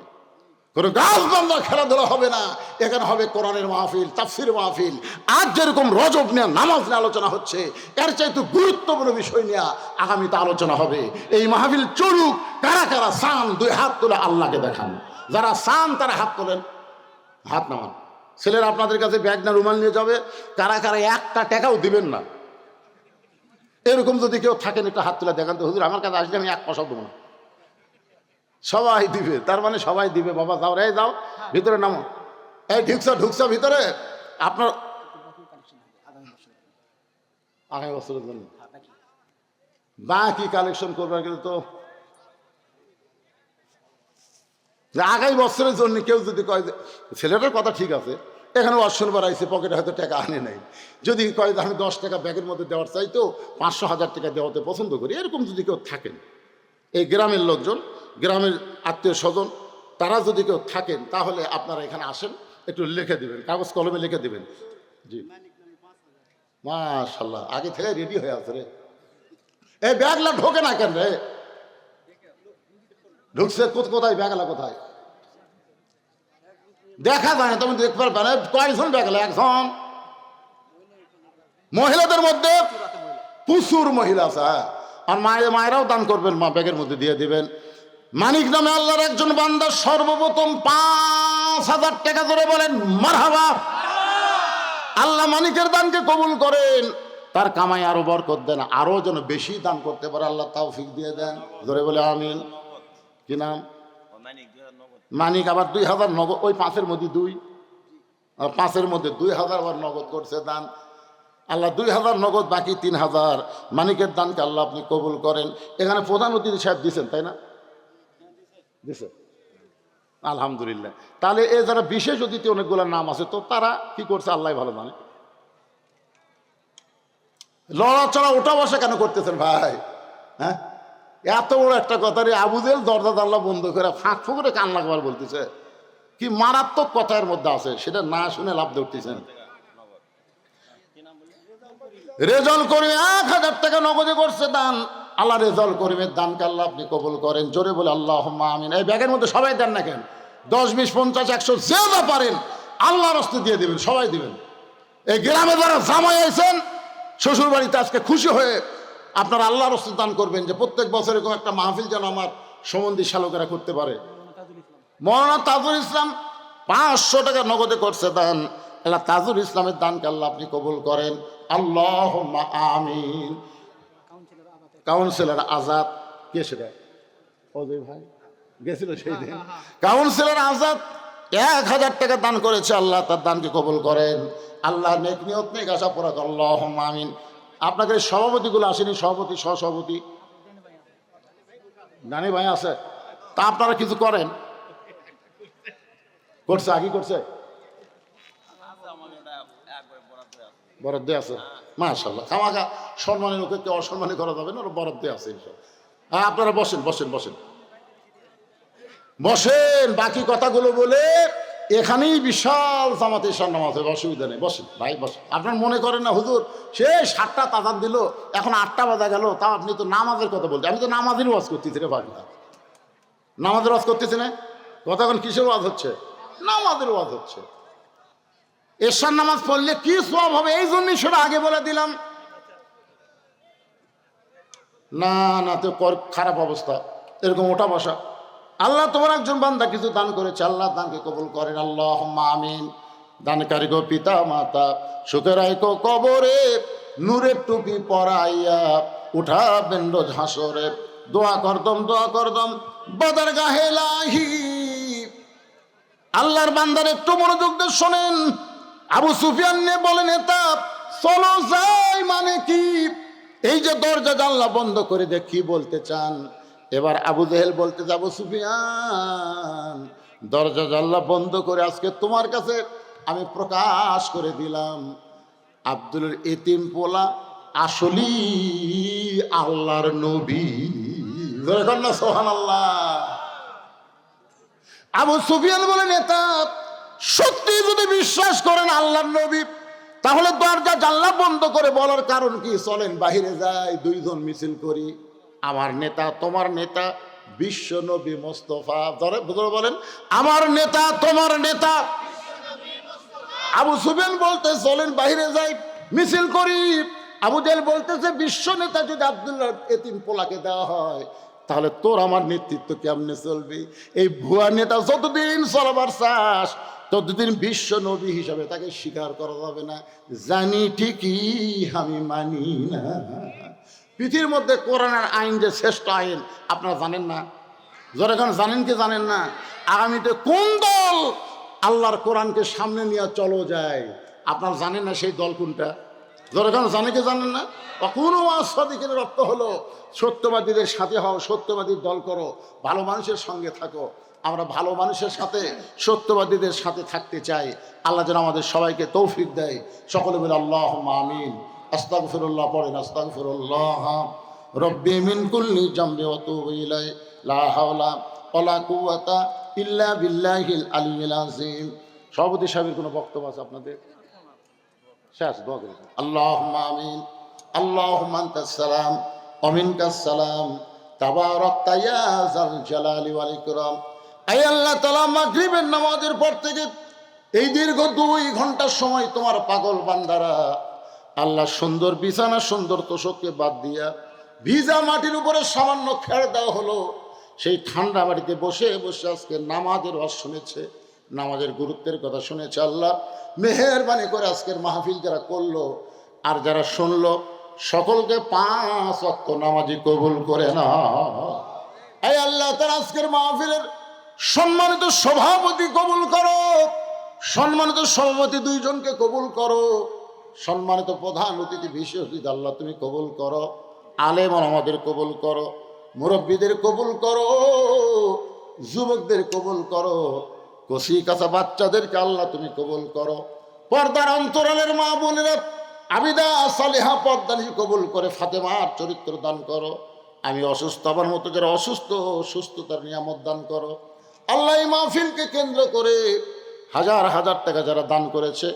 কোনো গাছ বান্দা খেলাধুলা হবে না, এখানে হবে কোরআনের মাহফিল, তাফসির মাহফিল। আজ যেরকম রজব নিয়ে নামাজ নিয়ে আলোচনা হচ্ছে, এর চাইতে গুরুত্বপূর্ণ বিষয় নিয়ে আগামীতে আলোচনা হবে। এই মাহফিল চলুক। কারা কারা চান দুই হাত তুলে আল্লাহকে দেখান। যারা চান তারা হাত তোলেন, হাত নামান। ছেলেরা আপনাদের কাছে ব্যাগ না রুমাল নিয়ে যাবে। কারা কারা একটা টাকাও দিবেন না, এরকম যদি কেউ থাকেন একটু হাত তুলে দেখান তো। হুজুর আমার কাছে আসলে আমি এক পয়সাও দেবো না। সবাই দিবে, তার মানে সবাই দিবে। বাবা যাও রে, যাও ভিতরে নামো। এই ঢুকছা ঢুকছা ভিতরে। আপনার আগামী বছরের জন্য বাকি কালেকশন করবার কিন্তু তো আগামী বছরের জন্য কেউ যদি কয়, ছেলেটার কথা ঠিক আছে, এখানে অশ্বন বাড়াইছে, পকেটে হয়তো টাকা আনে নাই, যদি কয় যে আমি 10 টাকা ব্যাগের মধ্যে দেওয়ার চাই, তো 500-1000 টাকা দেওয়াতে পছন্দ করি, এরকম যদি কেউ থাকেন, এই গ্রামের লোকজন, গ্রামের আত্মীয় স্বজন, তারা যদি কেউ থাকেন, তাহলে আপনারা এখানে আসেন, একটু লিখে দিবেন, কাগজ কলমে লিখে দিবেন। জি মাশাআল্লাহ, আগে থেকে রেডি হয়ে আছে রে। এই ব্যাগলা ঢোকে না কেন রে? ঢুকছে কোথায়? ব্যাগলা কোথায় দেখা যায় না, তুমি দেখতে পারবে না। কয়জন ব্যাগলা? একজন। মহিলাদের মধ্যে প্রচুর মহিলা আছে, আর মায়েরাও দান করবেন, মা ব্যাগের মধ্যে দিয়ে দিবেন। মানিক নামে আল্লাহর একজন বান্দা সর্বপ্রথম 5000 টাকা ধরে বলেন মারহাবা। আল্লাহ মানিকের দানকে কবুল করেন, তার কামাই আরো বরকত দেন, আরো যেন বেশি দান করতে পারে আল্লাহ তৌফিক দিয়ে দেন। ধরে বলে আমিন। কি নাম? মানিক। আবার 2000 নগদ, ওই 5-এর মধ্যে 2, আর 5-এর মধ্যে 2000 আবার নগদ করছে দান। আল্লাহ 2000 নগদ, বাকি 3000 মানিকের দানকে আল্লাহ আপনি কবুল করেন। এখানে প্রধান অতিথি সাহেব দিচ্ছেন, তাই না? দিছে, আলহামদুলিল্লাহ। তাহলে এ যারা বিশেষ অতিথি অনেকগুলো নাম আছে, তো তারা কি করছে আল্লাহ ভালো জানে। লড়াচড়া ওঠা বসা কেন করতেছেন ভাই? হ্যাঁ, এত বড় একটা কথা রে। আবুজেল দরজা জানলা বন্ধ করে ফাঁক ফুঁকরে কান লাগবার বলতেছে, কি মারাত্মক কথার মধ্যে আছে, সেটা না শুনে লাভ ধরতেছেন। রেজল করিম 1000 টাকা নগদে করছে দান। আল্লাহ রেজল করিমের দানকে আল্লাহ আপনি কবুল করেন। জোরে বলে আল্লাহুম্মা আমিন। এই ব্যাগের মধ্যে সবাই দেন না কেন? 10, 20, 50, 100 যে যা পারেন আল্লাহর রাস্তায় দিয়ে দিবেন, সবাই দিবেন। এই গ্রামে যারা জামাই আইছেন শ্বশুর বাড়িতে, আজকে খুশি হয়ে আপনারা আল্লাহর রাস্তায় দান করবেন, যে প্রত্যেক বছর এরকম একটা মাহফিল যেন আমার সম্বন্ধী শালকেরা করতে পারে। মৌলানা তাজুল ইসলাম 500 টাকা নগদে করছে দান। আল্লাহ তাজুল ইসলামের দানকে আল্লাহ আপনি কবুল করেন। আল্লাহুম্মা আমিন। কাউন্সিলর আজাদ, কে সেটা? অজয় ভাই গেছিল সেই দিন। কাউন্সিলর আজাদ 1000 টাকা দান করেছে, আল্লাহ তার দানকে কবুল করেন। আল্লাহ নেক নিয়ত নেক আশা পুরা করেন। আল্লাহুম্মা আমিন। আপনাদের সভাপতিগুলো আসেনি, সভাপতি সহসভাপতি নানি ভাই আছে, তা আপনারা কিছু করেন? করছে, আগে করছে, বরাদ্দে আছে। মাশাআল্লাহ, খামাখা সম্মানের লোকে কেউ অসম্মানী করা যাবে না, বরাদ্দে আছে। আপনারা বসেন বসেন বসেন বসেন, বাকি কথাগুলো বলে এখানেই বিশাল জামাতে ঈশার নামাজ হবে, অসুবিধা নেই। বসেন ভাই বসেন। আপনার মনে করেন না হুজুর সেই 7টা তাজান দিল, এখন 8টা বাজা গেল, তাও আপনি তো নামাজের কথা বলতে। আমি তো নামাজের ওয়াজ করতেছি রে বাকিটা, নামাজের ওয়াজ করতেছি না। কথা এখন কিসের ওয়াজ হচ্ছে? নামাজের ওয়াজ হচ্ছে। ঈশার নামাজ পড়লে কি সওয়াব হবে, এই জন্যই সেটা আগে বলে দিলাম। না না, তো খারাপ অবস্থা। এরকম ওঠা বসা। আল্লাহ তোমার একজন বান্দা কিছু দান করেছে, আল্লাহ দানকে কবুল করেন, আল্লাহুম্মা আমিন। দানকারী গো পিতা মাতা সুখে রাখো কবরে, নূরের টুপি পরাইয়া উঠাবেন রোজ হাসরে। দোয়া করদম বদর গাহে লাহি। আল্লাহর বান্দার একটু মনোযোগ দিয়ে শোনেন। আবু সুফিয়ান নিয়ে বলেন এটা চলো যাই মানে কি? এই যে দরজা জানলা বন্ধ করে দিয়ে কি বলতে চান? এবার আবু জেহেল বলতে যাবো সুফিয়ান, দরজা জানলা বন্ধ করে আজকে তোমার কাছে আমি প্রকাশ করে দিলাম, আব্দুলের এতিম পোলা আসলি আল্লাহর নবী। সুবহানাল্লাহ। আবু সুফিয়ান বলেন এটা সত্যি যদি বিশ্বাস করেন আল্লাহর নবী, তাহলে দরজা জানলা বন্ধ করে বলার কারণ কি? চলেন বাহিরে যাই, দুইজন মিছিল করি। আমার নেতা তোমার নেতা বিশ্ব নবী মোস্তফা, ধরে বলেন আমার নেতা তোমার নেতা। আবু সুফিয়ান বলতে চলেন বাহিরে যাই মিছিল করি। আবু জেহেল বলতেছে বিশ্ব নেতা যদি আব্দুল্লাহ এতিম পোলাকে দেওয়া হয়, তাহলে তোর আমার নেতৃত্ব কেমনে চলবে? এই ভুয়া নেতা যতদিন চলবার চাস ততদিন বিশ্ব নবী হিসাবে তাকে স্বীকার করা যাবে না। জানি ঠিকই আমি মানি না। পৃথিবীর মধ্যে কোরআনের আইন যে শ্রেষ্ঠ আইন আপনারা জানেন না? যখন জানেন কি জানেন না? আগামীতে কোন দল আল্লাহর কোরআনকে সামনে নিয়ে চলো যায় আপনারা জানেন না? সেই দল কোনটা? যখন জানে কি জানেন না? কোনো আসাদিকের অর্থ হলো সত্যবাদীদের সাথে হও, সত্যবাদীর দল করো, ভালো মানুষের সঙ্গে থাকো। আমরা ভালো মানুষের সাথে সত্যবাদীদের সাথে থাকতে চাই। আল্লাহ যেন আমাদের সবাইকে তৌফিক দেয়। সকলে বলে আল্লাহুম্মা আমিন। আস্তাগফিরুল্লাহ পড়েন, আস্তাগফিরুল্লাহ রব্বি মিন কুল্লি জামবি ওয়া তুবু ইলাইহি লা হাওলা ওয়ালা কুওয়াতা ইল্লা বিল্লাহিল আলিয়্যিল আযীম। সভাপতি সাহেবের কোনো বক্তব্য আছে আপনাদের? শেষ দোয়া করি। আল্লাহুম্মা আমিন। আল্লাহুম্মা আনতাস সালাম ওয়া মিনকাস সালাম তাবারাকতা ইয়া যাল জালালি ওয়াল ইকরাম। আয় আল্লাহ তাআলা, মাগরিবের নামাজের পর থেকে এই দীর্ঘ 2 ঘন্টার সময় তোমার পাগল বান্দারা আল্লাহ সুন্দর বিছানা সুন্দর তোষককে বাদ দিয়া ভিজা মাটির উপরে সামান্য খেড় দেওয়া হলো। সেই ঠান্ডা বাড়িতে বসে বসে আজকে নামাজের ওয়াজ শুনেছে, নামাজের গুরুত্বের কথা শুনেছে। আল্লাহ মেহেরবানি করে আজকের মাহফিল যারা করলো আর যারা শুনলো সকলকে 5 ওয়াক্ত নামাজি কবুল করে না। এই আল্লাহ তার আজকের মাহফিলের সম্মানিত সভাপতি কবুল করো, সম্মানিত সভাপতি 2 জনকে কবুল করো, সম্মানিত প্রধান অতিথি বিশেষ অতিথি আল্লাহ তুমি কবুল করো, আলেম আমাদের কবুল করো, মুরব্বীদের কবুল করো, যুবকদের কবুল করো, কচি কাঁচা বাচ্চাদেরকে আল্লাহ তুমি কবুল করো। পর্দার অন্তরালের মা বোনেরা আবিদা সালেহা পর্দানি কবুল করে ফাতেমার চরিত্র দান করো। আমি অসুস্থ, আমার মতো যারা অসুস্থ সুস্থতার নিয়ামত দান করো। আল্লাহ এই মাহফিলকে কেন্দ্র করে হাজার হাজার টাকা যারা দান করেছে,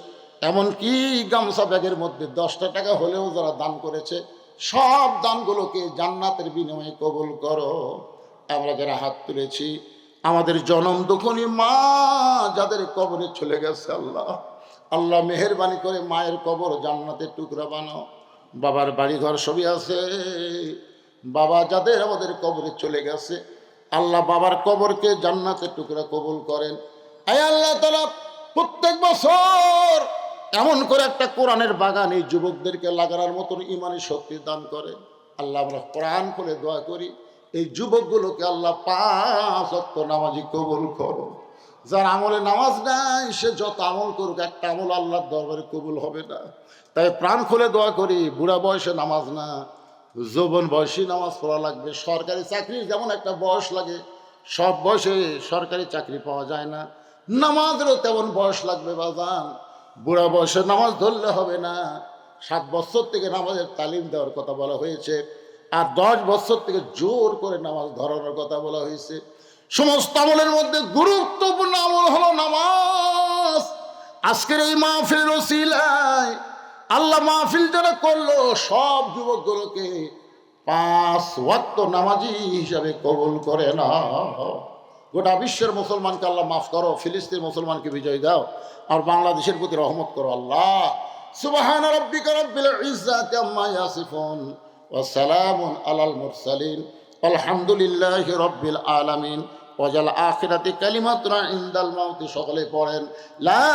এমনকি গামছা ব্যাগের মধ্যে 10টা টাকা হলেও যারা দান করেছে, সব দানগুলোকে জান্নাতের বিনিময়ে কবুল করো। আমরা যারা হাত তুলেছি আমাদের জনম দুঃখনী মা যাদের কবরে চলে গেছে, আল্লাহ মেহেরবানি করে মায়ের কবর জান্নাতের টুকরা বানাও। বাবার বাড়িঘর সবই আছে, বাবা যাদের আমাদের কবরে চলে গেছে আল্লাহ বাবার কবরকে জান্নাতের টুকরা কবুল করেন। আয় আল্লাহ তাআলা প্রত্যেক বছর এমন করে একটা কোরআনের বাগান এই যুবকদেরকে লাগানোর মতন ইমানি শক্তি দান করে। আল্লাহ আমরা কোরআন করে দোয়া করি এই যুবকগুলোকে আল্লাহ 5 ওয়াক্ত নামাজি কবুল করো। যার আমলে নামাজ নাই সে যত আমল করুক একটা আমল আল্লাহর দরবারে কবুল হবে না। তাই প্রাণ খুলে দোয়া করি, বুড়া বয়সে নামাজ না, যৌবন বয়সী নামাজ পড়া লাগবে। সরকারি চাকরির যেমন একটা বয়স লাগে, সব বয়সে সরকারি চাকরি পাওয়া যায় না, নামাজেরও তেমন বয়স লাগবে বাজান। বুড়া বয়সে নামাজ ধরলে হবে না। 7 বছর থেকে নামাজের তালিম দেওয়ার কথা বলা হয়েছে, আর 10 বছর থেকে জোর করে নামাজ ধরানোর কথা বলা হয়েছে। সমস্ত আমলের মধ্যে গুরুত্বপূর্ণ আমল হলো নামাজ। আজকের এই মাহফিলের ওসিলায় আল্লাহ মাহফিল যারা করলো সব যুবকগুলোকে 5 ওয়াক্ত নামাজি হিসাবে কবুল করে না। গোটা বিশ্বের মুসলমানকে আল্লাহ মাফ করো, ফিলিস্তিন মুসলমানকে বিজয় দাও, আর বাংলাদেশের প্রতি রহমত করো আল্লাহ। সুবহান রাব্বিকা রাব্বিল ইজ্জাতি আম্মা ইয়াসিফুন ওয়া সালামুন আলাল মুরসালিন আলহামদুলিল্লাহি রাব্বিল আলামিন ওয়াজাল আখিরাতি কালিমাতুনা ইনদাল মাউতি। সকলে পড়েন লা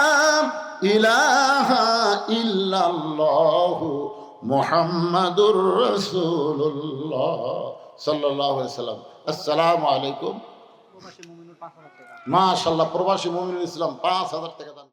ইলাহা ইল্লাল্লাহু মুহাম্মাদুর রাসূলুল্লাহ সাল্লাল্লাহু আলাইহি সাল্লাম। আসসালামু আলাইকুম। মাশাআল্লাহ, প্রবাসী মুমিনুল ইসলাম ৫,০০০ টাকা দান।